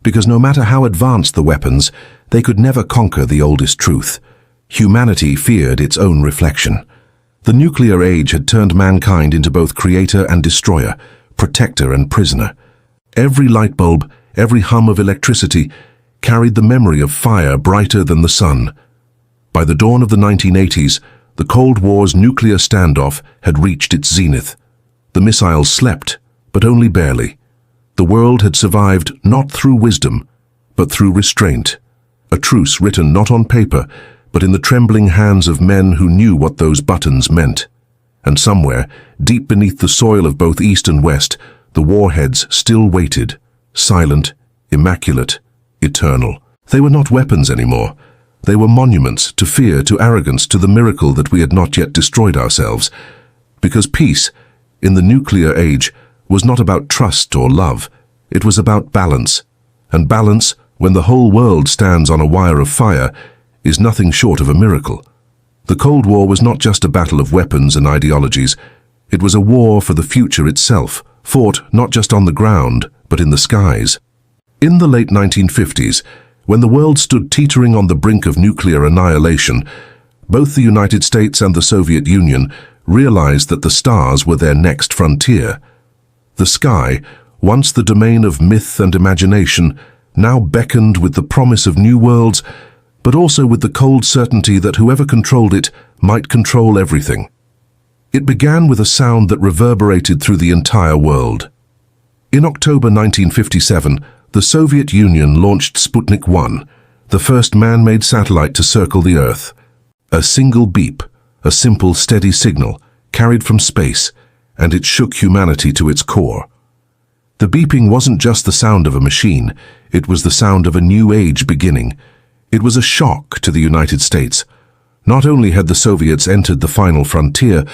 because no matter how advanced the weapons, they could never conquer the oldest truth. Humanity feared its own reflection. The nuclear age had turned mankind into both creator and destroyer, protector and prisoner. Every light bulb, every hum of electricity, carried the memory of fire brighter than the sun. By the dawn of the 1980s, the Cold War's nuclear standoff had reached its zenith. The missiles slept, but only barely. The world had survived not through wisdom, but through restraint. A truce written not on paper, but in the trembling hands of men who knew what those buttons meant. And somewhere, deep beneath the soil of both East and West, the warheads still waited, silent, immaculate, eternal. They were not weapons anymore. They were monuments to fear, to arrogance, to the miracle that we had not yet destroyed ourselves. Because peace, in the nuclear age, was not about trust or love. It was about balance. And balance, when the whole world stands on a wire of fire, is nothing short of a miracle. The Cold War was not just a battle of weapons and ideologies. It was a war for the future itself, fought not just on the ground, but in the skies. In the late 1950s, when the world stood teetering on the brink of nuclear annihilation, both the United States and the Soviet Union realized that the stars were their next frontier. The sky, once the domain of myth and imagination, now beckoned with the promise of new worlds, but also with the cold certainty that whoever controlled it might control everything. It began with a sound that reverberated through the entire world. In October 1957, the Soviet Union launched Sputnik 1, the first man-made satellite to circle the Earth. A single beep, a simple, steady signal, carried from space, and it shook humanity to its core. The beeping wasn't just the sound of a machine, it was the sound of a new age beginning. It was a shock to the United States. Not only had the Soviets entered the final frontier,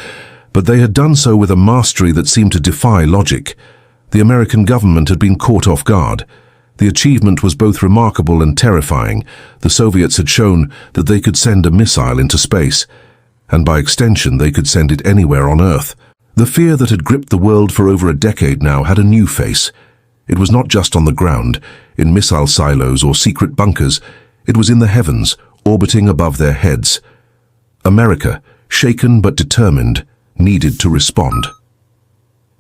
but they had done so with a mastery that seemed to defy logic. The American government had been caught off guard. The achievement was both remarkable and terrifying. The Soviets had shown that they could send a missile into space, and by extension they could send it anywhere on Earth. The fear that had gripped the world for over a decade now had a new face. It was not just on the ground, in missile silos or secret bunkers. It was in the heavens, orbiting above their heads. America, shaken but determined, needed to respond.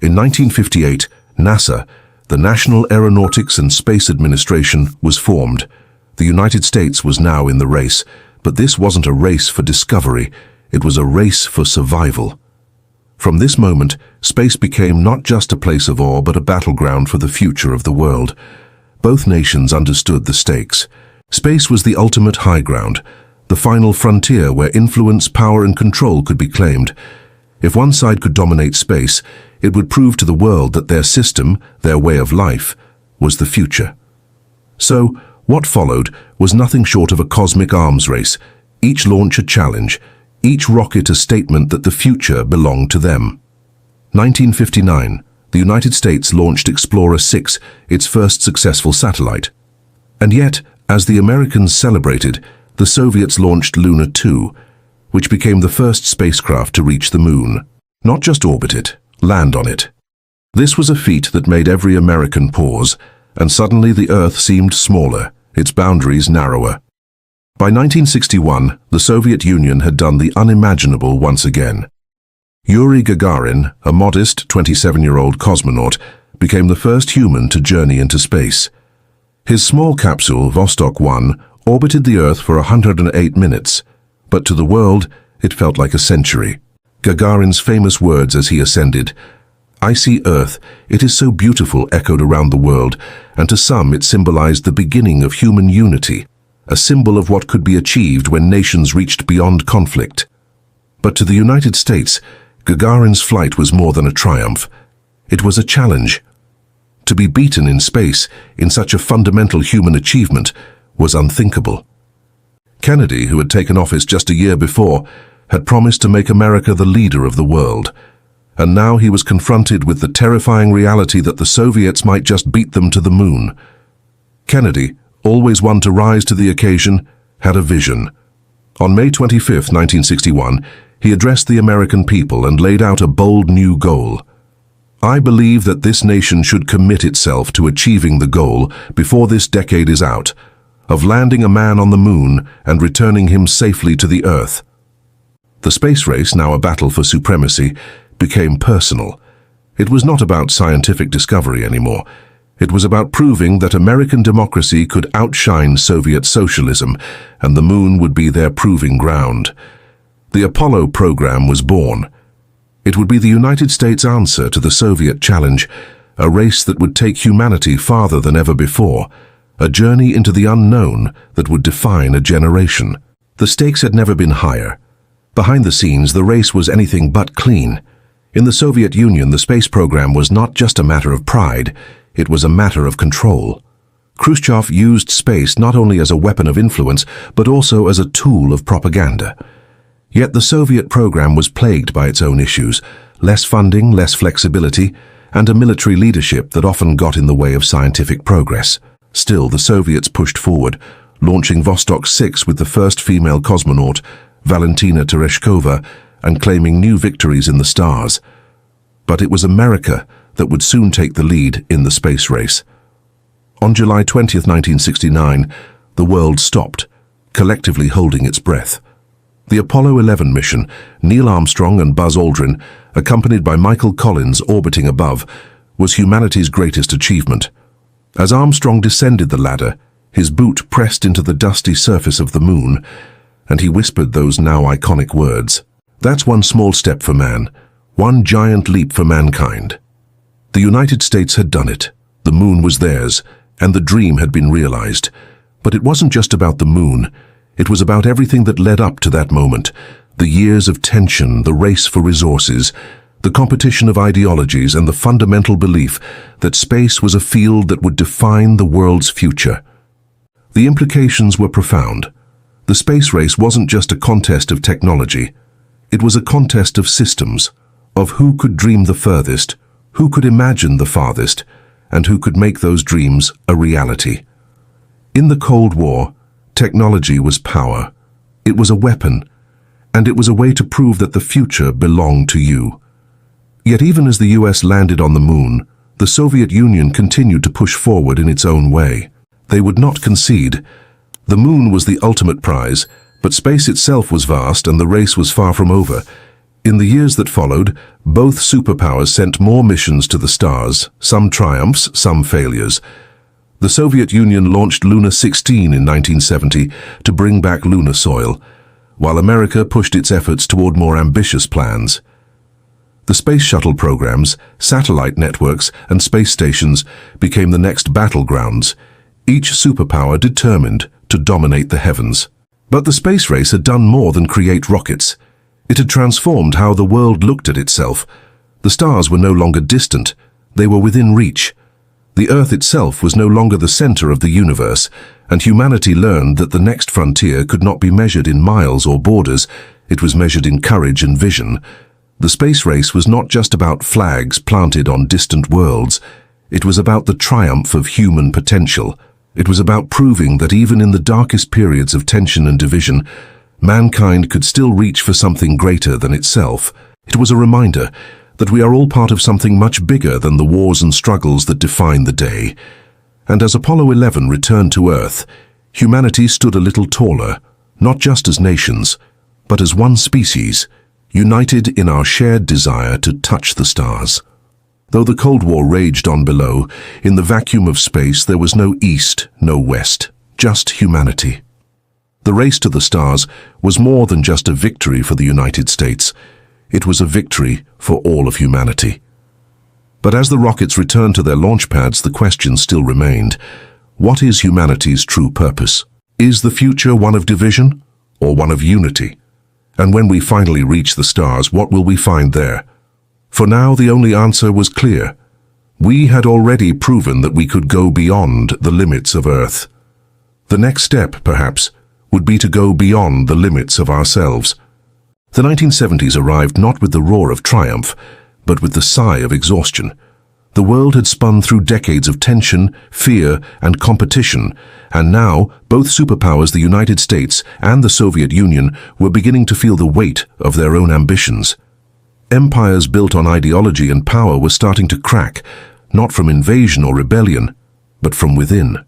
In 1958, NASA, the National Aeronautics and Space Administration, was formed. The United States was now in the race, but this wasn't a race for discovery, it was a race for survival. From this moment, space became not just a place of awe but a battleground for the future of the world. Both nations understood the stakes. Space was the ultimate high ground, the final frontier where influence, power and control could be claimed. If one side could dominate space, it would prove to the world that their system, their way of life, was the future. So, what followed was nothing short of a cosmic arms race, each launch a challenge, each rocket a statement that the future belonged to them. 1959, the United States launched Explorer 6, its first successful satellite. And yet, as the Americans celebrated, the Soviets launched Luna 2, which became the first spacecraft to reach the moon. Not just orbit it, land on it. This was a feat that made every American pause, and suddenly the Earth seemed smaller, its boundaries narrower. By 1961, the Soviet Union had done the unimaginable once again. Yuri Gagarin, a modest 27-year-old cosmonaut, became the first human to journey into space. His small capsule, Vostok 1, orbited the Earth for 108 minutes, but to the world, it felt like a century. Gagarin's famous words as he ascended, "I see Earth, it is so beautiful," echoed around the world, and to some it symbolized the beginning of human unity, a symbol of what could be achieved when nations reached beyond conflict. But to the United States, Gagarin's flight was more than a triumph. It was a challenge. To be beaten in space, in such a fundamental human achievement, was unthinkable. Kennedy, who had taken office just a year before, had promised to make America the leader of the world. And now he was confronted with the terrifying reality that the Soviets might just beat them to the moon. Kennedy, always one to rise to the occasion, had a vision. On May 25, 1961, he addressed the American people and laid out a bold new goal. "I believe that this nation should commit itself to achieving the goal before this decade is out, of landing a man on the moon and returning him safely to the Earth." The space race, now a battle for supremacy, became personal. It was not about scientific discovery anymore. It was about proving that American democracy could outshine Soviet socialism, and the moon would be their proving ground. The Apollo program was born. It would be the United States' answer to the Soviet challenge, a race that would take humanity farther than ever before, a journey into the unknown that would define a generation. The stakes had never been higher. Behind the scenes, the race was anything but clean. In the Soviet Union, the space program was not just a matter of pride, it was a matter of control. Khrushchev used space not only as a weapon of influence, but also as a tool of propaganda. Yet the Soviet program was plagued by its own issues, less funding, less flexibility, and a military leadership that often got in the way of scientific progress. Still, the Soviets pushed forward, launching Vostok 6 with the first female cosmonaut, Valentina Tereshkova, and claiming new victories in the stars. But it was America that would soon take the lead in the space race. On July 20, 1969, the world stopped, collectively holding its breath. The Apollo 11 mission, Neil Armstrong and Buzz Aldrin, accompanied by Michael Collins orbiting above, was humanity's greatest achievement. As Armstrong descended the ladder, his boot pressed into the dusty surface of the moon, and he whispered those now iconic words, "That's one small step for man, one giant leap for mankind." The United States had done it. The moon was theirs, and the dream had been realized. But it wasn't just about the moon. It was about everything that led up to that moment, the years of tension, the race for resources, the competition of ideologies, and the fundamental belief that space was a field that would define the world's future. The implications were profound. The space race wasn't just a contest of technology. It was a contest of systems, of who could dream the furthest, who could imagine the farthest, and who could make those dreams a reality. In the Cold War, technology was power. It was a weapon, and it was a way to prove that the future belonged to you. Yet even as the US landed on the moon, the Soviet Union continued to push forward in its own way. They would not concede. The moon was the ultimate prize, but space itself was vast and the race was far from over. In the years that followed, both superpowers sent more missions to the stars, some triumphs, some failures. The Soviet Union launched Luna 16 in 1970 to bring back lunar soil, while America pushed its efforts toward more ambitious plans. The The space shuttle programs, satellite networks, and space stations became the next battlegrounds, each superpower determined to dominate the heavens. But the space race had done more than create rockets. It had transformed how the world looked at itself. The stars were no longer distant, they were within reach. The Earth itself was no longer the center of the universe, and humanity learned that the next frontier could not be measured in miles or borders, it was measured in courage and vision. The space race was not just about flags planted on distant worlds, it was about the triumph of human potential. It was about proving that even in the darkest periods of tension and division, mankind could still reach for something greater than itself. It was a reminder that we are all part of something much bigger than the wars and struggles that define the day. And as Apollo 11 returned to Earth, humanity stood a little taller, not just as nations, but as one species, united in our shared desire to touch the stars. Though the Cold War raged on below, in the vacuum of space there was no East, no West, just humanity. The race to the stars was more than just a victory for the United States. It was a victory for all of humanity. But as the rockets returned to their launch pads, the question still remained. What is humanity's true purpose? Is the future one of division or one of unity? And when we finally reach the stars, what will we find there? For now, the only answer was clear. We had already proven that we could go beyond the limits of Earth. The next step, perhaps, would be to go beyond the limits of ourselves. The 1970s arrived not with the roar of triumph, but with the sigh of exhaustion. The world had spun through decades of tension, fear, and competition, and now both superpowers, the United States and the Soviet Union, were beginning to feel the weight of their own ambitions. Empires built on ideology and power were starting to crack, not from invasion or rebellion, but from within.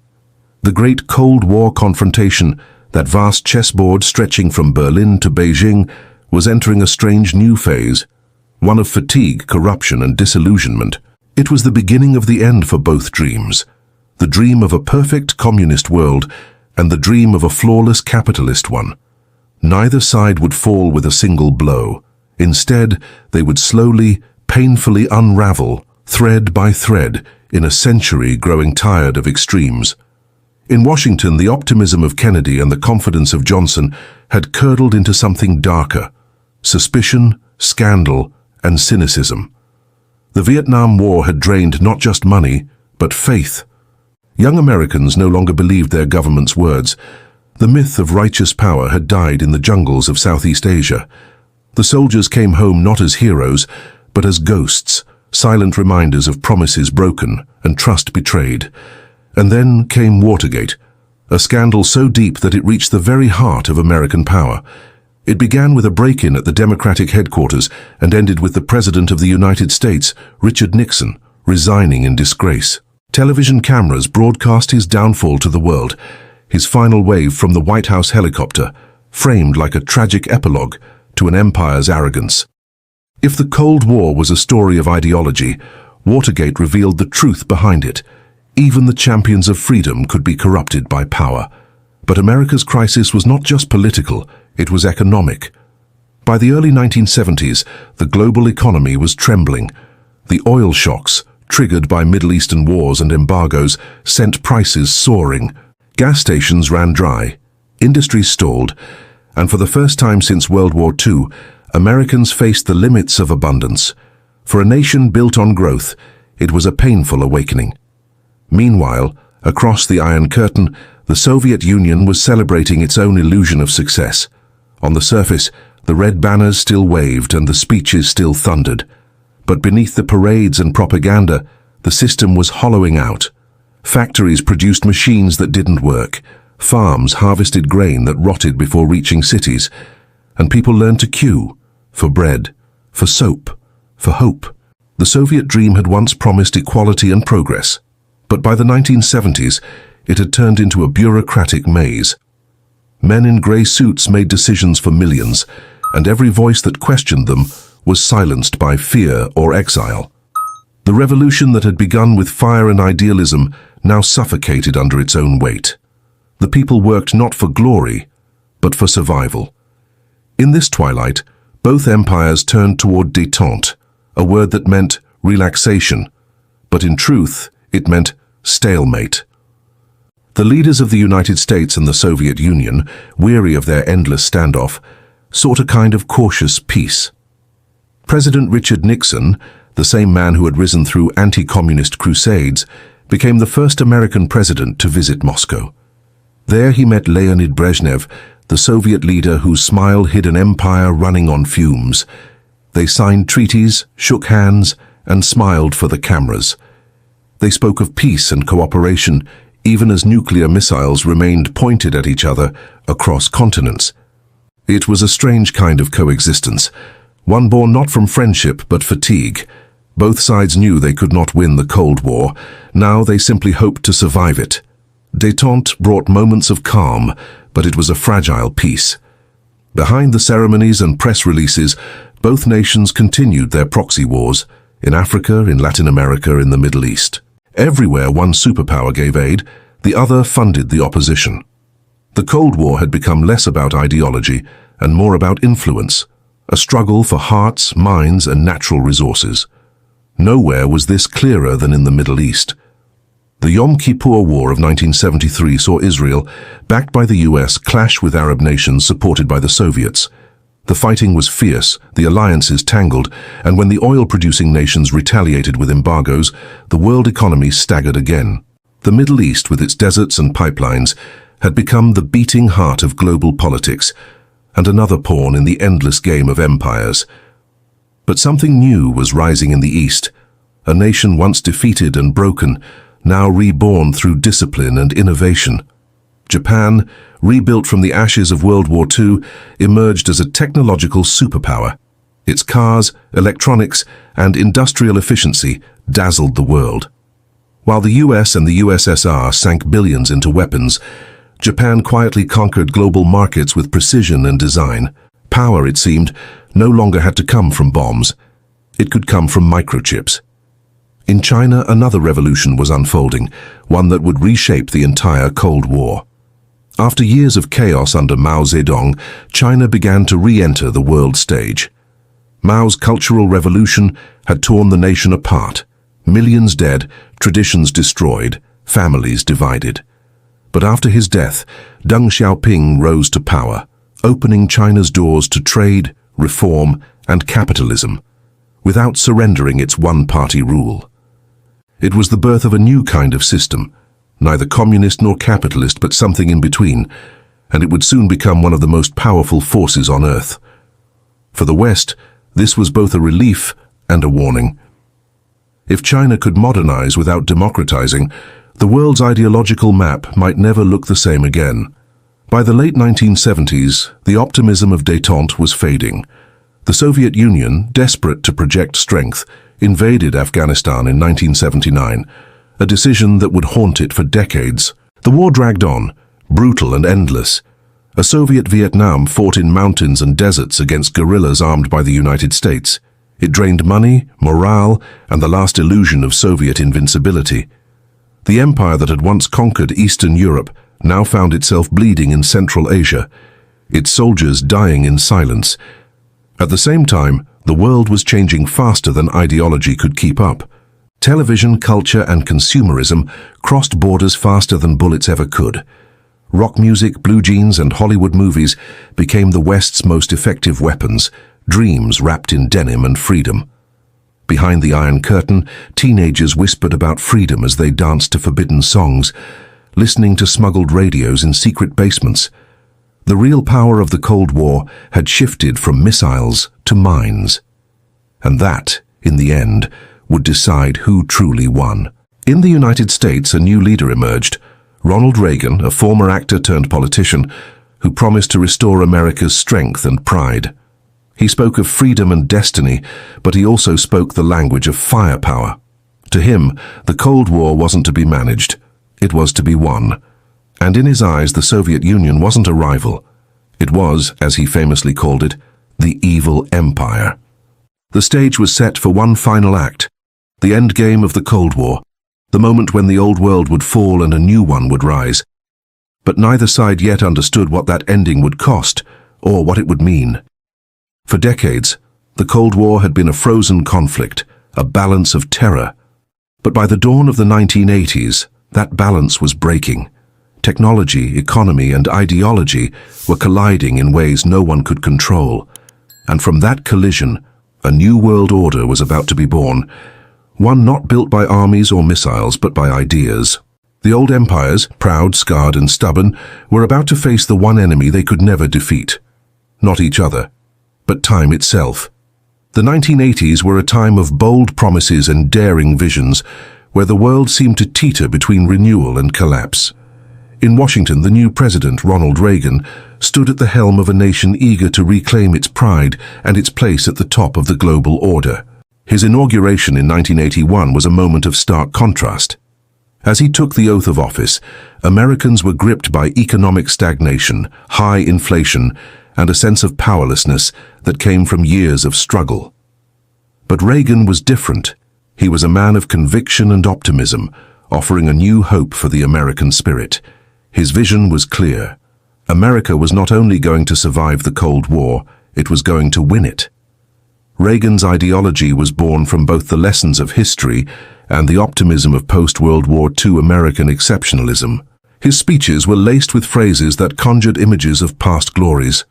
The Great Cold War confrontation, that vast chessboard stretching from Berlin to Beijing, was entering a strange new phase, one of fatigue, corruption, and disillusionment. It was the beginning of the end for both dreams, the dream of a perfect communist world and the dream of a flawless capitalist one. Neither side would fall with a single blow. Instead, they would slowly, painfully unravel, thread by thread, in a century growing tired of extremes. In Washington, the optimism of Kennedy and the confidence of Johnson had curdled into something darker: suspicion, scandal, and cynicism. The Vietnam War had drained not just money, but faith. Young Americans no longer believed their government's words. The myth of righteous power had died in the jungles of Southeast Asia. The soldiers came home not as heroes, but as ghosts, silent reminders of promises broken and trust betrayed. And then came Watergate, a scandal so deep that it reached the very heart of American power. It began with a break-in at the Democratic headquarters and ended with the President of the United States, Richard Nixon, resigning in disgrace. Television cameras broadcast his downfall to the world, his final wave from the White House helicopter, framed like a tragic epilogue to an empire's arrogance. If the Cold War was a story of ideology, Watergate revealed the truth behind it. Even the champions of freedom could be corrupted by power. But America's crisis was not just political, it was economic. By the early 1970s, the global economy was trembling. The oil shocks, triggered by Middle Eastern wars and embargoes, sent prices soaring. Gas stations ran dry, industries stalled, and for the first time since World War II, Americans faced the limits of abundance. For a nation built on growth, it was a painful awakening. Meanwhile, across the Iron Curtain, the Soviet Union was celebrating its own illusion of success. On the surface, the red banners still waved and the speeches still thundered. But beneath the parades and propaganda, the system was hollowing out. Factories produced machines that didn't work. Farms harvested grain that rotted before reaching cities. And people learned to queue for bread, for soap, for hope. The Soviet dream had once promised equality and progress. But by the 1970s, it had turned into a bureaucratic maze. Men in grey suits made decisions for millions, and every voice that questioned them was silenced by fear or exile. The revolution that had begun with fire and idealism now suffocated under its own weight. The people worked not for glory, but for survival. In this twilight, both empires turned toward détente, a word that meant relaxation, but in truth, it meant stalemate. The leaders of the United States and the Soviet Union, weary of their endless standoff, sought a kind of cautious peace. President Richard Nixon, the same man who had risen through anti-communist crusades, became the first American president to visit Moscow. There he met Leonid Brezhnev, the Soviet leader whose smile hid an empire running on fumes. They signed treaties, shook hands, and smiled for the cameras. They spoke of peace and cooperation, even as nuclear missiles remained pointed at each other across continents. It was a strange kind of coexistence, one born not from friendship but fatigue. Both sides knew they could not win the Cold War. Now they simply hoped to survive it. Détente brought moments of calm, but it was a fragile peace. Behind the ceremonies and press releases, both nations continued their proxy wars, in Africa, in Latin America, in the Middle East. Everywhere one superpower gave aid, the other funded the opposition. The Cold War had become less about ideology and more about influence, a struggle for hearts, minds, and natural resources. Nowhere was this clearer than in the Middle East. The Yom Kippur War of 1973 saw Israel, backed by the US, clash with Arab nations supported by the Soviets. The fighting was fierce, the alliances tangled, and when the oil-producing nations retaliated with embargoes, the world economy staggered again. The Middle East, with its deserts and pipelines, had become the beating heart of global politics, and another pawn in the endless game of empires. But something new was rising in the East, a nation once defeated and broken, now reborn through discipline and innovation. Japan, rebuilt from the ashes of World War II, emerged as a technological superpower. Its cars, electronics, and industrial efficiency dazzled the world. While the US and the USSR sank billions into weapons, Japan quietly conquered global markets with precision and design. Power, it seemed, no longer had to come from bombs. It could come from microchips. In China, another revolution was unfolding, one that would reshape the entire Cold War. After years of chaos under Mao Zedong, China began to re-enter the world stage. Mao's Cultural Revolution had torn the nation apart. Millions dead, traditions destroyed, families divided. But after his death, Deng Xiaoping rose to power, opening China's doors to trade, reform, and capitalism, without surrendering its one-party rule. It was the birth of a new kind of system, neither communist nor capitalist, but something in between, and it would soon become one of the most powerful forces on Earth. For the West, this was both a relief and a warning. If China could modernize without democratizing, the world's ideological map might never look the same again. By the late 1970s, the optimism of détente was fading. The Soviet Union, desperate to project strength, invaded Afghanistan in 1979, a decision that would haunt it for decades. The war dragged on, brutal and endless. A Soviet Vietnam fought in mountains and deserts against guerrillas armed by the United States. It drained money, morale, and the last illusion of Soviet invincibility. The empire that had once conquered Eastern Europe now found itself bleeding in Central Asia, its soldiers dying in silence. At the same time, the world was changing faster than ideology could keep up. Television, culture, and consumerism crossed borders faster than bullets ever could. Rock music, blue jeans, and Hollywood movies became the West's most effective weapons, dreams wrapped in denim and freedom. Behind the Iron Curtain, teenagers whispered about freedom as they danced to forbidden songs, listening to smuggled radios in secret basements. The real power of the Cold War had shifted from missiles to minds. And that, in the end, would decide who truly won. In the United States, a new leader emerged, Ronald Reagan, a former actor turned politician, who promised to restore America's strength and pride. He spoke of freedom and destiny, but he also spoke the language of firepower. To him, the Cold War wasn't to be managed, it was to be won. And in his eyes, the Soviet Union wasn't a rival. It was, as he famously called it, the evil empire. The stage was set for one final act, the end game of the Cold War, the moment when the old world would fall and a new one would rise. But neither side yet understood what that ending would cost, or what it would mean. For decades, The Cold War had been a frozen conflict, a balance of terror. But by the dawn of the 1980s, that balance was breaking. Technology, economy, and ideology were colliding in ways no one could control. And from that collision, a new world order was about to be born, one not built by armies or missiles, but by ideas. The old empires, proud, scarred, and stubborn, were about to face the one enemy they could never defeat. Not each other, but time itself. The 1980s were a time of bold promises and daring visions, where the world seemed to teeter between renewal and collapse. In Washington, the new president, Ronald Reagan, stood at the helm of a nation eager to reclaim its pride and its place at the top of the global order. His inauguration in 1981 was a moment of stark contrast. As he took the oath of office, Americans were gripped by economic stagnation, high inflation, and a sense of powerlessness that came from years of struggle. But Reagan was different. He was a man of conviction and optimism, offering a new hope for the American spirit. His vision was clear. America was not only going to survive the Cold War, it was going to win it. Reagan's ideology was born from both the lessons of history and the optimism of post-World War II American exceptionalism. His speeches were laced with phrases that conjured images of past glories.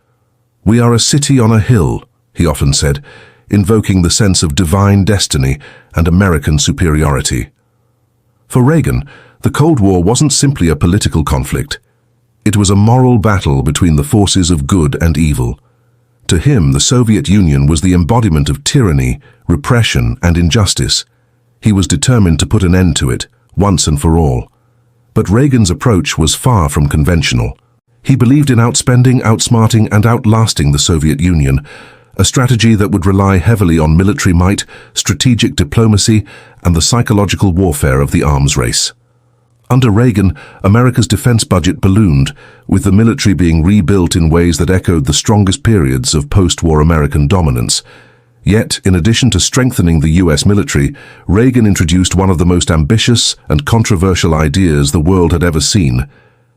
"We are a city on a hill," he often said, invoking the sense of divine destiny and American superiority. For Reagan, the Cold War wasn't simply a political conflict. It was a moral battle between the forces of good and evil. To him, the Soviet Union was the embodiment of tyranny, repression, and injustice. He was determined to put an end to it, once and for all. But Reagan's approach was far from conventional. He believed in outspending, outsmarting, and outlasting the Soviet Union, a strategy that would rely heavily on military might, strategic diplomacy, and the psychological warfare of the arms race. Under Reagan, America's defense budget ballooned, with the military being rebuilt in ways that echoed the strongest periods of post-war American dominance. Yet, in addition to strengthening the US military, Reagan introduced one of the most ambitious and controversial ideas the world had ever seen: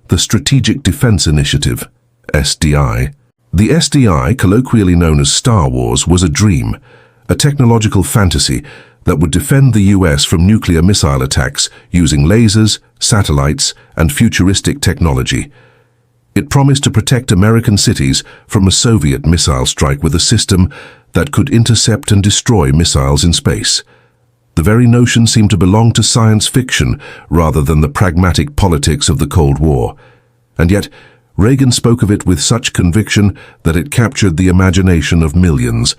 the Strategic Defense Initiative, SDI. The SDI, colloquially known as Star Wars, was a dream, a technological fantasy that would defend the US from nuclear missile attacks using lasers, satellites, and futuristic technology. It promised to protect American cities from a Soviet missile strike with a system that could intercept and destroy missiles in space. The very notion seemed to belong to science fiction rather than the pragmatic politics of the Cold War. And yet, Reagan spoke of it with such conviction that it captured the imagination of millions.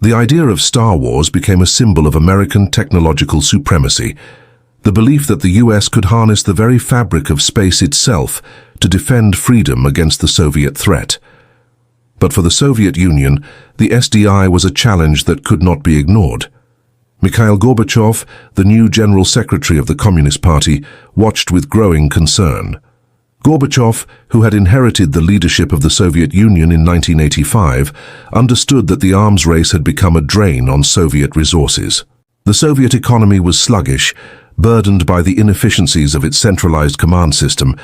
The idea of Star Wars became a symbol of American technological supremacy, the belief that the US could harness the very fabric of space itself to defend freedom against the Soviet threat. But for the Soviet Union, the SDI was a challenge that could not be ignored. Mikhail Gorbachev, the new General Secretary of the Communist Party, watched with growing concern. Gorbachev, who had inherited the leadership of the Soviet Union in 1985, understood that the arms race had become a drain on Soviet resources. The Soviet economy was sluggish, burdened by the inefficiencies of its centralized command system,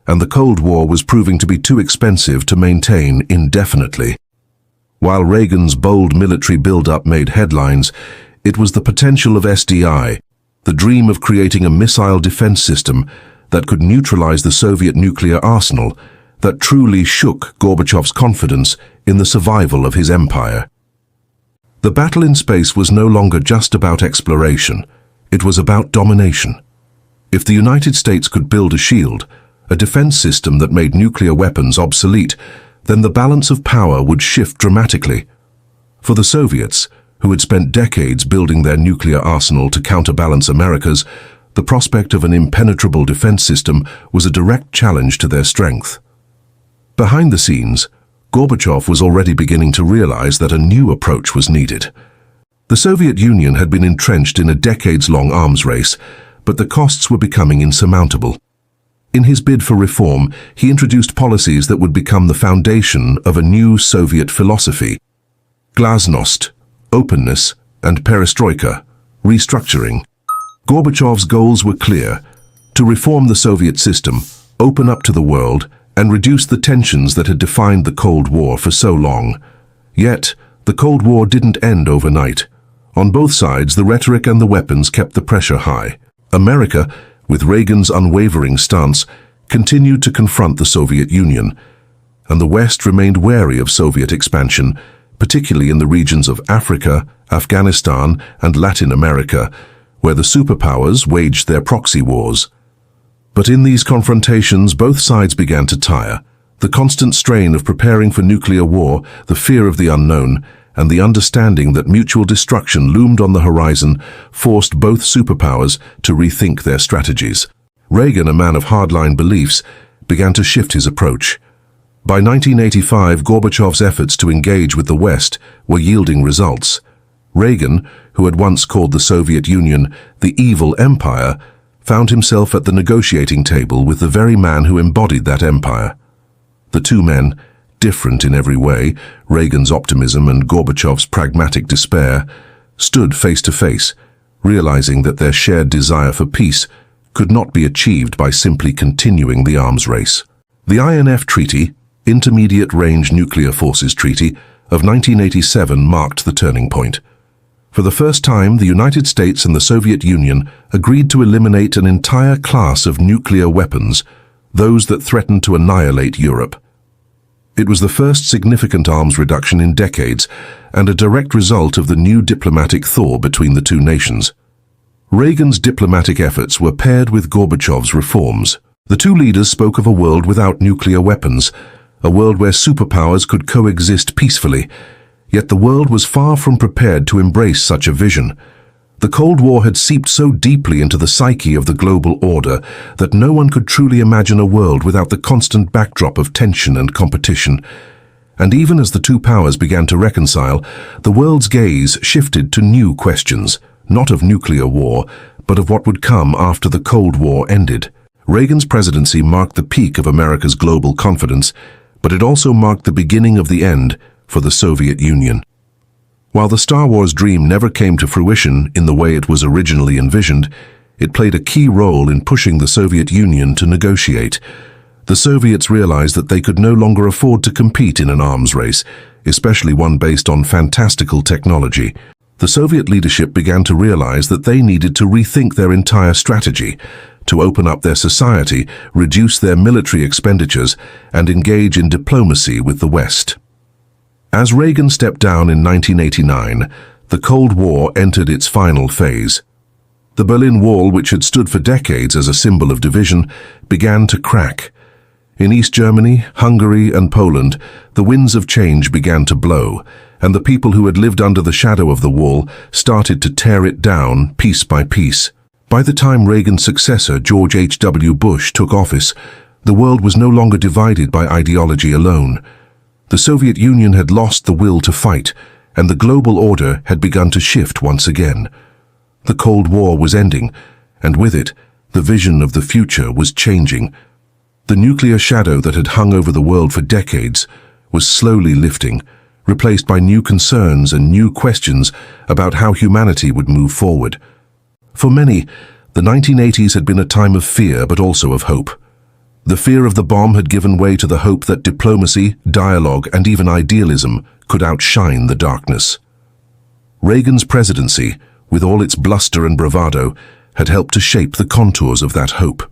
and the Cold War was proving to be too expensive to maintain indefinitely. While Reagan's bold military build-up made headlines, it was the potential of SDI, the dream of creating a missile defense system that could neutralize the Soviet nuclear arsenal, that truly shook Gorbachev's confidence in the survival of his empire. The battle in space was no longer just about exploration. It was about domination. If the United States could build a shield, a defense system that made nuclear weapons obsolete, then the balance of power would shift dramatically. For the Soviets, who had spent decades building their nuclear arsenal to counterbalance America's, the prospect of an impenetrable defense system was a direct challenge to their strength. Behind the scenes, Gorbachev was already beginning to realize that a new approach was needed. The Soviet Union had been entrenched in a decades-long arms race, but the costs were becoming insurmountable. In his bid for reform, he introduced policies that would become the foundation of a new Soviet philosophy: glasnost, openness, and perestroika, restructuring. Gorbachev's goals were clear: to reform the Soviet system, open up to the world, and reduce the tensions that had defined the Cold War for so long. Yet, The Cold War didn't end overnight. On both sides, the rhetoric and the weapons kept the pressure high. America, with Reagan's unwavering stance, continued to confront the Soviet Union, and the West remained wary of Soviet expansion, particularly in the regions of Africa, Afghanistan, and Latin America, where the superpowers waged their proxy wars. But in these confrontations, both sides began to tire. The constant strain of preparing for nuclear war, the fear of the unknown, and the understanding that mutual destruction loomed on the horizon forced both superpowers to rethink their strategies. Reagan, a man of hardline beliefs, began to shift his approach. By 1985, Gorbachev's efforts to engage with the West were yielding results. Reagan, who had once called the Soviet Union the evil empire, found himself at the negotiating table with the very man who embodied that empire. The two men, different in every way, Reagan's optimism and Gorbachev's pragmatic despair, stood face to face, realizing that their shared desire for peace could not be achieved by simply continuing the arms race. The INF Treaty, Intermediate Range Nuclear Forces Treaty, of 1987 marked the turning point. For the first time, the United States and the Soviet Union agreed to eliminate an entire class of nuclear weapons, those that threatened to annihilate Europe. It was the first significant arms reduction in decades and a direct result of the new diplomatic thaw between the two nations. Reagan's diplomatic efforts were paired with Gorbachev's reforms. The two leaders spoke of a world without nuclear weapons, a world where superpowers could coexist peacefully, yet the world was far from prepared to embrace such a vision. The Cold War had seeped so deeply into the psyche of the global order that no one could truly imagine a world without the constant backdrop of tension and competition. And even as the two powers began to reconcile, the world's gaze shifted to new questions, not of nuclear war, but of what would come after the Cold War ended. Reagan's presidency marked the peak of America's global confidence, but it also marked the beginning of the end for the Soviet Union. While the Star Wars dream never came to fruition in the way it was originally envisioned, it played a key role in pushing the Soviet Union to negotiate. The Soviets realized that they could no longer afford to compete in an arms race, especially one based on fantastical technology. The Soviet leadership began to realize that they needed to rethink their entire strategy, to open up their society, reduce their military expenditures, and engage in diplomacy with the West. As Reagan stepped down in 1989, the Cold War entered its final phase. The Berlin Wall, which had stood for decades as a symbol of division, began to crack. In East Germany, Hungary, and Poland, the winds of change began to blow, and the people who had lived under the shadow of the wall started to tear it down piece by piece. By the time Reagan's successor, George H.W. Bush, took office, the world was no longer divided by ideology alone. The Soviet Union had lost the will to fight, and the global order had begun to shift once again. The Cold War was ending, and with it, the vision of the future was changing. The nuclear shadow that had hung over the world for decades was slowly lifting, replaced by new concerns and new questions about how humanity would move forward. For many, the 1980s had been a time of fear but also of hope. The fear of the bomb had given way to the hope that diplomacy, dialogue, and even idealism could outshine the darkness. Reagan's presidency, with all its bluster and bravado, had helped to shape the contours of that hope.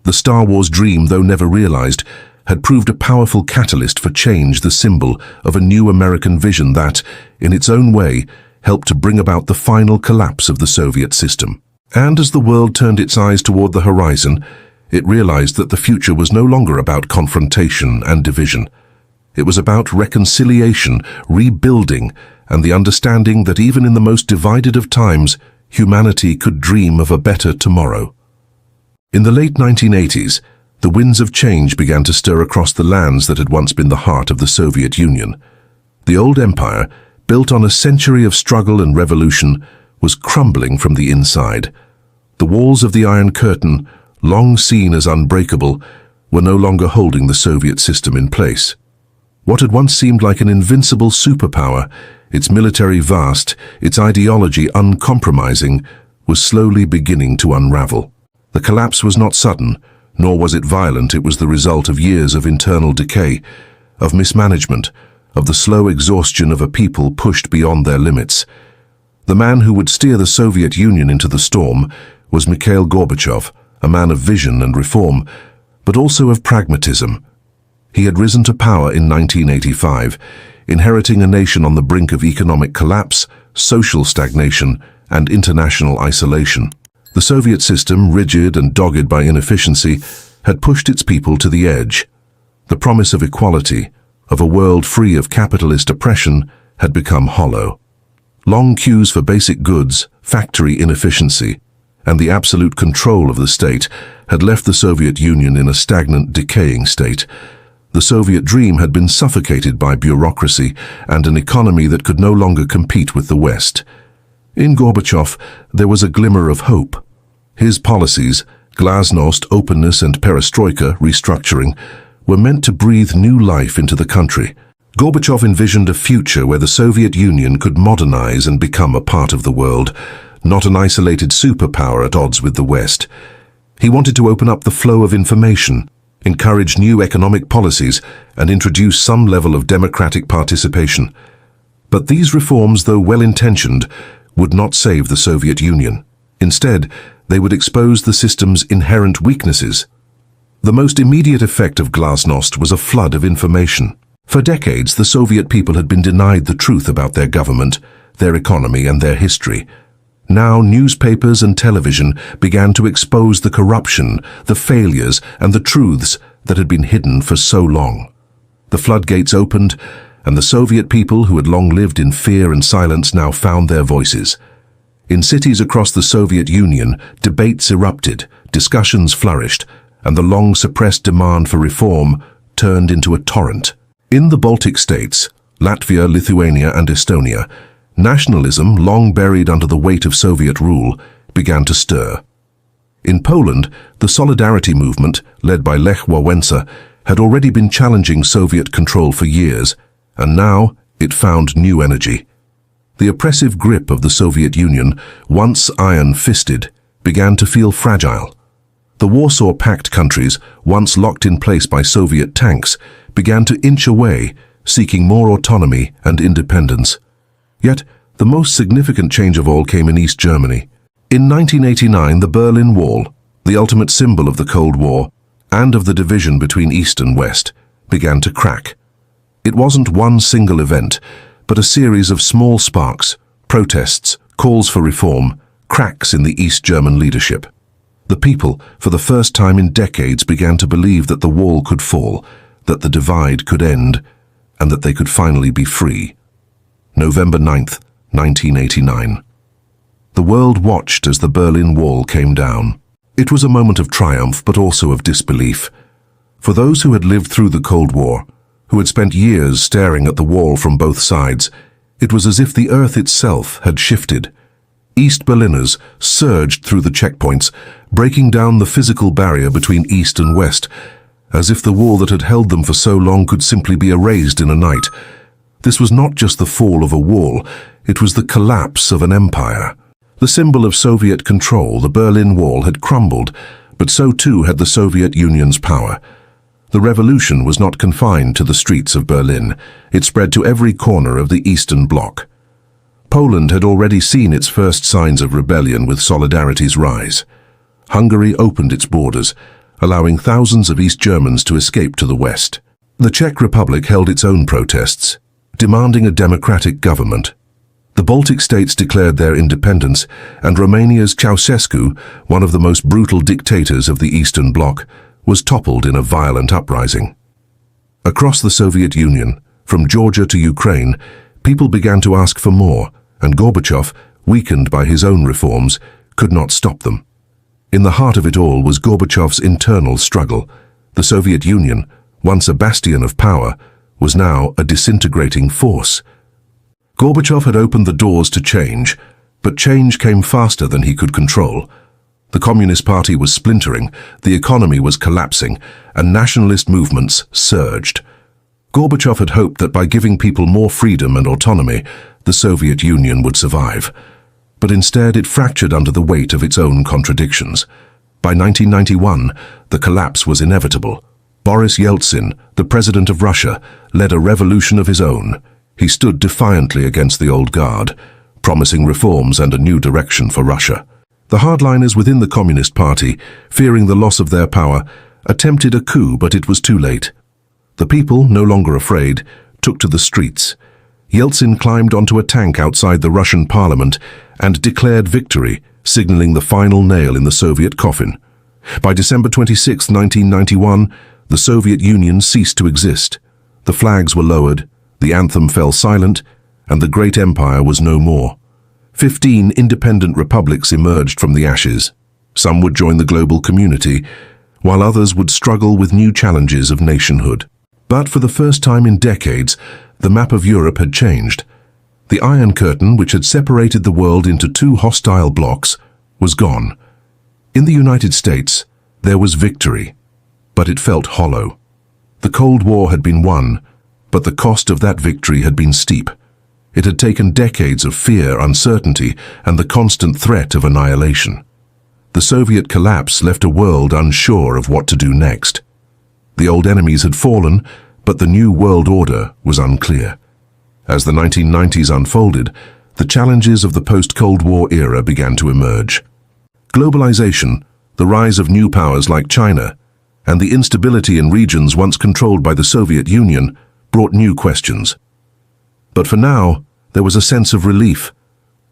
The Star Wars dream, though never realized, had proved a powerful catalyst for change, the symbol of a new American vision that, in its own way, helped to bring about the final collapse of the Soviet system. And as the world turned its eyes toward the horizon, it realized that the future was no longer about confrontation and division. It was about reconciliation, rebuilding, and the understanding that even in the most divided of times, humanity could dream of a better tomorrow. In the late 1980s, the winds of change began to stir across the lands that had once been the heart of the Soviet Union. The old empire, built on a century of struggle and revolution, was crumbling from the inside. The walls of the Iron Curtain, long seen as unbreakable, were no longer holding the Soviet system in place. What had once seemed like an invincible superpower, its military vast, its ideology uncompromising, was slowly beginning to unravel. The collapse was not sudden, nor was it violent. It was the result of years of internal decay, of mismanagement, of the slow exhaustion of a people pushed beyond their limits. The man who would steer the Soviet Union into the storm was Mikhail Gorbachev, a man of vision and reform, but also of pragmatism. He had risen to power in 1985, inheriting a nation on the brink of economic collapse, social stagnation, and international isolation. The Soviet system, rigid and dogged by inefficiency, had pushed its people to the edge. The promise of equality, of a world free of capitalist oppression, had become hollow. Long queues for basic goods, factory inefficiency, and the absolute control of the state had left the Soviet Union in a stagnant, decaying state. The Soviet dream had been suffocated by bureaucracy and an economy that could no longer compete with the West. In Gorbachev, there was a glimmer of hope. His policies, glasnost, openness, and perestroika, restructuring, were meant to breathe new life into the country. Gorbachev envisioned a future where the Soviet Union could modernize and become a part of the world, not an isolated superpower at odds with the West. He wanted to open up the flow of information, encourage new economic policies, and introduce some level of democratic participation. But these reforms, though well-intentioned, would not save the Soviet Union. Instead, they would expose the system's inherent weaknesses. The most immediate effect of glasnost was a flood of information. For decades, the Soviet people had been denied the truth about their government, their economy, and their history. Now, newspapers and television began to expose the corruption, the failures, and the truths that had been hidden for so long. The floodgates opened, and the Soviet people who had long lived in fear and silence now found their voices. In cities across the Soviet Union, debates erupted, discussions flourished, and the long-suppressed demand for reform turned into a torrent. In the Baltic states, Latvia, Lithuania, and Estonia, nationalism, long buried under the weight of Soviet rule, began to stir. In Poland, the Solidarity movement, led by Lech Wałęsa, had already been challenging Soviet control for years, and now it found new energy. The oppressive grip of the Soviet Union, once iron-fisted, began to feel fragile. The Warsaw Pact countries, once locked in place by Soviet tanks, began to inch away, seeking more autonomy and independence. Yet, the most significant change of all came in East Germany. In 1989, the Berlin Wall, the ultimate symbol of the Cold War and of the division between East and West, began to crack. It wasn't one single event, but a series of small sparks, protests, calls for reform, cracks in the East German leadership. The people, for the first time in decades, began to believe that the wall could fall, that the divide could end, and that they could finally be free. November 9th, 1989. The world watched as the Berlin Wall came down. It was a moment of triumph, but also of disbelief. For those who had lived through the Cold War, who had spent years staring at the wall from both sides, it was as if the earth itself had shifted. East Berliners surged through the checkpoints, breaking down the physical barrier between East and West, as if the wall that had held them for so long could simply be erased in a night. This was not just the fall of a wall, it was the collapse of an empire. The symbol of Soviet control, the Berlin Wall, had crumbled, but so too had the Soviet Union's power. The revolution was not confined to the streets of Berlin. It spread to every corner of the Eastern Bloc. Poland had already seen its first signs of rebellion with Solidarity's rise. Hungary opened its borders, allowing thousands of East Germans to escape to the West. The Czech Republic held its own protests, demanding a democratic government. The Baltic states declared their independence, and Romania's Ceausescu, one of the most brutal dictators of the Eastern Bloc, was toppled in a violent uprising. Across the Soviet Union, from Georgia to Ukraine, people began to ask for more, and Gorbachev, weakened by his own reforms, could not stop them. In the heart of it all was Gorbachev's internal struggle. The Soviet Union, once a bastion of power, was now a disintegrating force. Gorbachev had opened the doors to change, but change came faster than he could control. The Communist Party was splintering, the economy was collapsing, and nationalist movements surged. Gorbachev had hoped that by giving people more freedom and autonomy, the Soviet Union would survive. But instead it fractured under the weight of its own contradictions. By 1991, the collapse was inevitable. Boris Yeltsin, the president of Russia, led a revolution of his own. He stood defiantly against the old guard, promising reforms and a new direction for Russia. The hardliners within the Communist Party, fearing the loss of their power, attempted a coup, but it was too late. The people, no longer afraid, took to the streets. Yeltsin climbed onto a tank outside the Russian parliament and declared victory, signaling the final nail in the Soviet coffin. By December 26, 1991, the Soviet Union ceased to exist. The flags were lowered, the anthem fell silent, and the great empire was no more. 15 independent republics emerged from the ashes. Some would join the global community, while others would struggle with new challenges of nationhood. But for the first time in decades, the map of Europe had changed. The Iron Curtain, which had separated the world into two hostile blocks, was gone. In the United States, there was victory, but it felt hollow. The Cold War had been won, but the cost of that victory had been steep. It had taken decades of fear, uncertainty, and the constant threat of annihilation. The Soviet collapse left a world unsure of what to do next. The old enemies had fallen, but the new world order was unclear. As the 1990s unfolded, the challenges of the post-Cold War era began to emerge. Globalization, the rise of new powers like China, and the instability in regions once controlled by the Soviet Union brought new questions. But for now, there was a sense of relief.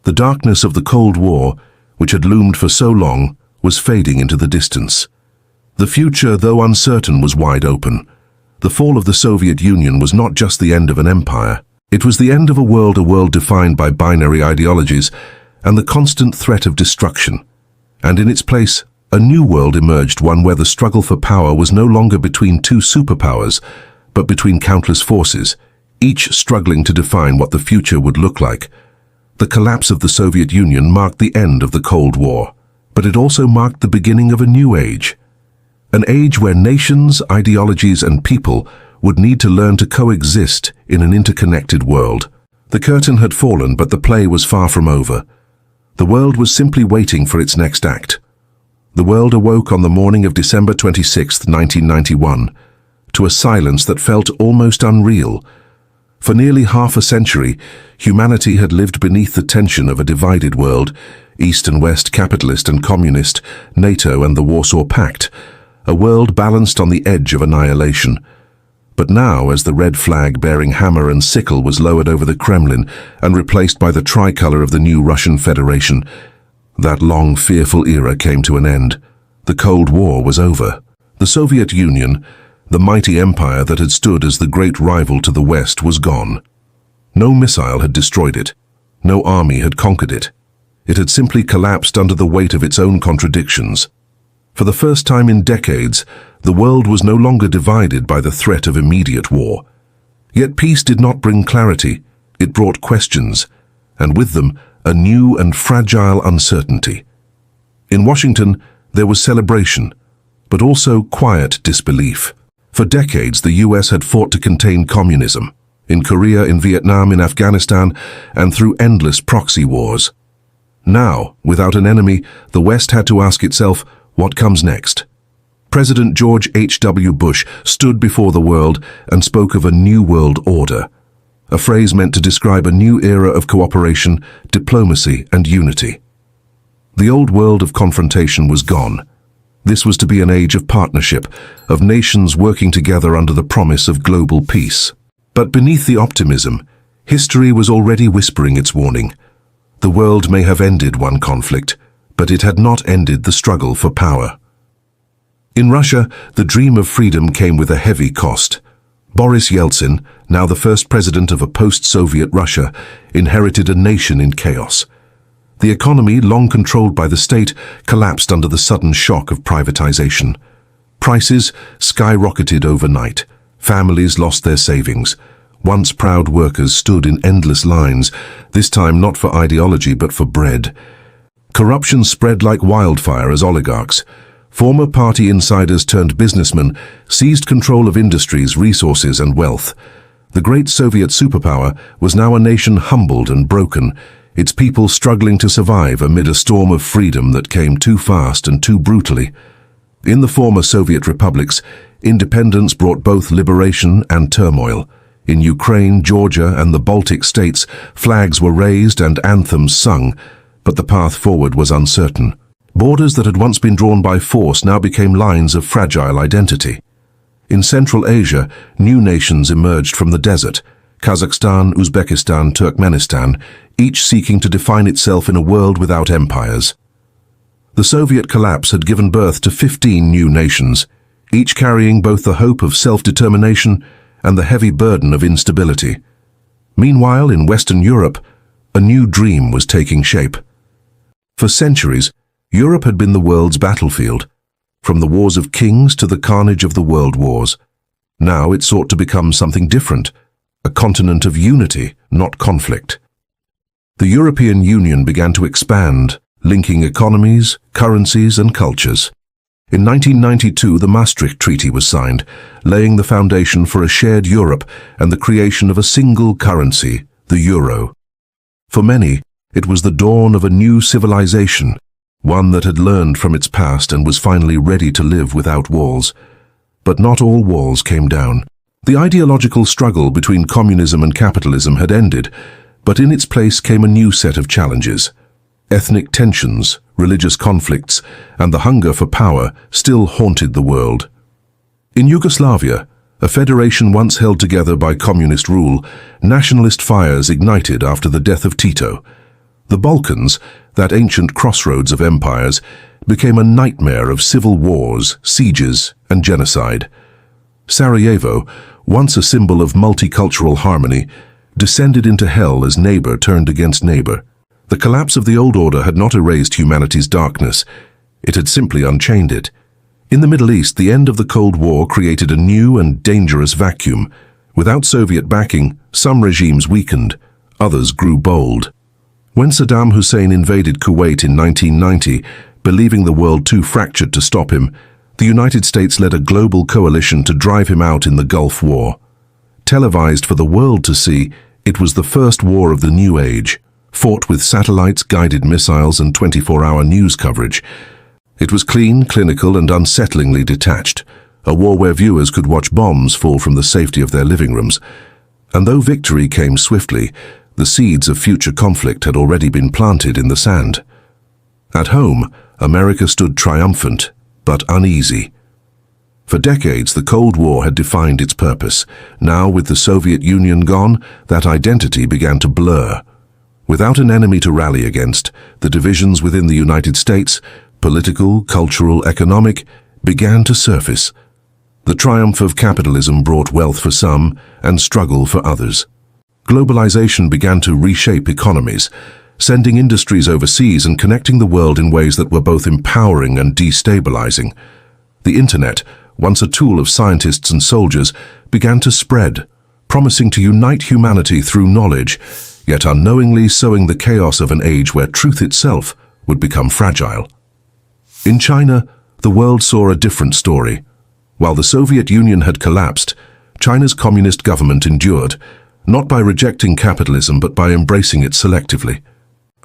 The darkness of the Cold War, which had loomed for so long, was fading into the distance. The future, though uncertain, was wide open. The fall of the Soviet Union was not just the end of an empire. It was the end of a world defined by binary ideologies and the constant threat of destruction. And in its place, a new world emerged, one where the struggle for power was no longer between two superpowers, but between countless forces, each struggling to define what the future would look like. The collapse of the Soviet Union marked the end of the Cold War, but it also marked the beginning of a new age. An age where nations, ideologies, and people would need to learn to coexist in an interconnected world. The curtain had fallen, but the play was far from over. The world was simply waiting for its next act. The world awoke on the morning of December 26, 1991, to a silence that felt almost unreal. For nearly half a century, humanity had lived beneath the tension of a divided world, East and West, capitalist and communist, NATO and the Warsaw Pact, a world balanced on the edge of annihilation. But now, as the red flag bearing hammer and sickle was lowered over the Kremlin and replaced by the tricolor of the new Russian Federation, that long, fearful era came to an end. The Cold War was over. The Soviet Union, the mighty empire that had stood as the great rival to the West, was gone. No missile had destroyed it. No army had conquered it. It had simply collapsed under the weight of its own contradictions. For the first time in decades, the world was no longer divided by the threat of immediate war. Yet peace did not bring clarity. It brought questions, and with them, a new and fragile uncertainty. In Washington, there was celebration, but also quiet disbelief. For decades, the US had fought to contain communism, in Korea, in Vietnam, in Afghanistan, and through endless proxy wars. Now, without an enemy, the West had to ask itself, what comes next? President George H.W. Bush stood before the world and spoke of a new world order, a phrase meant to describe a new era of cooperation, diplomacy, and unity. The old world of confrontation was gone. This was to be an age of partnership, of nations working together under the promise of global peace. But beneath the optimism, history was already whispering its warning. The world may have ended one conflict, but it had not ended the struggle for power. In Russia, the dream of freedom came with a heavy cost. Boris Yeltsin, now the first president of a post-Soviet Russia, inherited a nation in chaos. The economy, long controlled by the state, collapsed under the sudden shock of privatization. Prices skyrocketed overnight. Families lost their savings. Once proud workers stood in endless lines, this time not for ideology but for bread. Corruption spread like wildfire as oligarchs, former party insiders turned businessmen, seized control of industries, resources, and wealth. The great Soviet superpower was now a nation humbled and broken, its people struggling to survive amid a storm of freedom that came too fast and too brutally. In the former Soviet republics, Independence brought both liberation and turmoil. In Ukraine, Georgia, and the Baltic states, flags were raised and anthems sung, but the path forward was uncertain. Borders that had once been drawn by force now became lines of fragile identity. In Central Asia, new nations emerged from the desert: Kazakhstan, Uzbekistan, Turkmenistan, each seeking to define itself in a world without empires. The Soviet collapse had given birth to 15 new nations, each carrying both the hope of self-determination and the heavy burden of instability. Meanwhile, in Western Europe, a new dream was taking shape. For centuries, Europe had been the world's battlefield, from the wars of kings to the carnage of the world wars. Now it sought to become something different, a continent of unity, not conflict. The European Union began to expand, linking economies, currencies, and cultures. In 1992, the Maastricht Treaty was signed, laying the foundation for a shared Europe and the creation of a single currency, the euro. For many, it was the dawn of a new civilization, one that had learned from its past and was finally ready to live without walls. But not all walls came down. The ideological struggle between communism and capitalism had ended, but in its place came a new set of challenges. Ethnic tensions, religious conflicts, and the hunger for power still haunted the world. In Yugoslavia, a federation once held together by communist rule, nationalist fires ignited after the death of Tito. The Balkans, that ancient crossroads of empires, became a nightmare of civil wars, sieges, and genocide. Sarajevo, once a symbol of multicultural harmony, descended into hell as neighbor turned against neighbor. The collapse of the old order had not erased humanity's darkness. It had simply unchained it. In the Middle East, the end of the Cold War created a new and dangerous vacuum. Without Soviet backing, some regimes weakened, others grew bold. When Saddam Hussein invaded Kuwait in 1990, believing the world too fractured to stop him, the United States led a global coalition to drive him out in the Gulf War. Televised for the world to see, it was the first war of the new age, fought with satellites, guided missiles, and 24-hour news coverage. It was clean, clinical, and unsettlingly detached, a war where viewers could watch bombs fall from the safety of their living rooms. And though victory came swiftly, the seeds of future conflict had already been planted in the sand. At home, America stood triumphant, but uneasy. For decades, the Cold War had defined its purpose. Now, with the Soviet Union gone, that identity began to blur. Without an enemy to rally against, the divisions within the United States, political, cultural, economic, began to surface. The triumph of capitalism brought wealth for some and struggle for others. Globalization began to reshape economies, sending industries overseas and connecting the world in ways that were both empowering and destabilizing. The internet, once a tool of scientists and soldiers, began to spread, promising to unite humanity through knowledge, yet unknowingly sowing the chaos of an age where truth itself would become fragile. In China, the world saw a different story. While the Soviet Union had collapsed, China's communist government endured, not by rejecting capitalism but by embracing it selectively.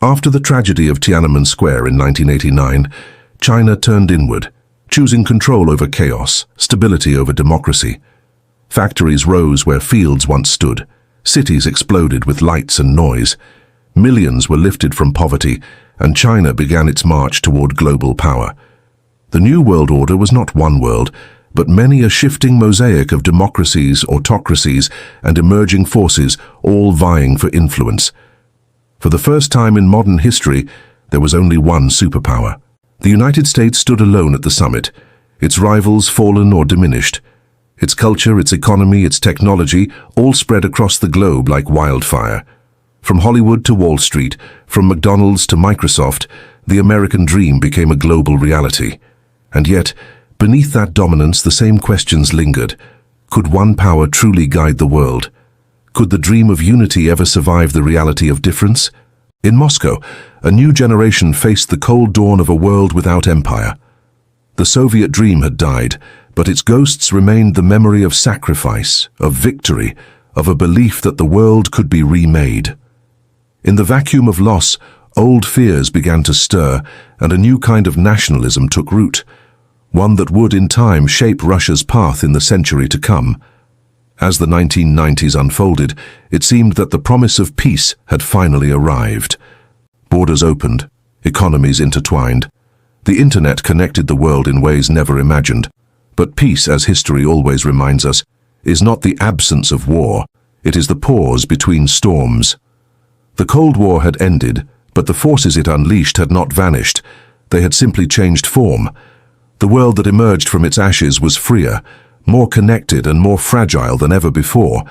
After the tragedy of Tiananmen Square in 1989, China turned inward, choosing control over chaos, stability over democracy. Factories rose where fields once stood. Cities exploded with lights and noise. Millions were lifted from poverty, and China began its march toward global power. The New World Order was not one world, but many a shifting mosaic of democracies, autocracies, and emerging forces, all vying for influence. For the first time in modern history, there was only one superpower. The United States stood alone at the summit, its rivals fallen or diminished. Its culture, its economy, its technology, all spread across the globe like wildfire. From Hollywood to Wall Street, from McDonald's to Microsoft, the American dream became a global reality. And yet, beneath that dominance, the same questions lingered. Could one power truly guide the world? Could the dream of unity ever survive the reality of difference? In Moscow, a new generation faced the cold dawn of a world without empire. The Soviet dream had died, but its ghosts remained the memory of sacrifice, of victory, of a belief that the world could be remade. In the vacuum of loss, old fears began to stir, and a new kind of nationalism took root. one that would in time shape Russia's path in the century to come. As the 1990s unfolded, it seemed that the promise of peace had finally arrived. Borders opened, economies intertwined. The internet connected the world in ways never imagined. But peace, as history always reminds us, is not the absence of war. It is the pause between storms. The Cold War had ended, but the forces it unleashed had not vanished. They had simply changed form. The world that emerged from its ashes was freer, more connected and more fragile than ever before.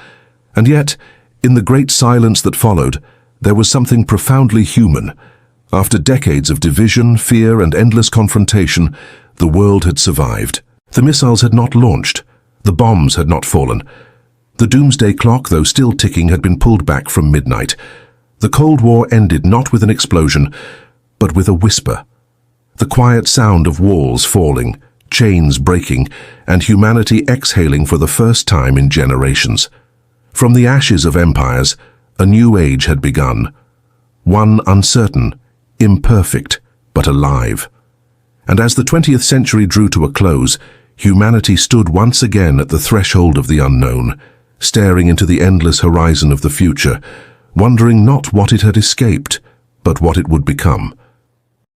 And yet, in the great silence that followed, there was something profoundly human. After decades of division, fear, and endless confrontation, the world had survived. The missiles had not launched. The bombs had not fallen. The doomsday clock, though still ticking, had been pulled back from midnight. The Cold War ended not with an explosion, but with a whisper. The quiet sound of walls falling, chains breaking, and humanity exhaling for the first time in generations. From the ashes of empires, a new age had begun. One uncertain, imperfect, but alive. And as the 20th century drew to a close, humanity stood once again at the threshold of the unknown, staring into the endless horizon of the future, wondering not what it had escaped, but what it would become.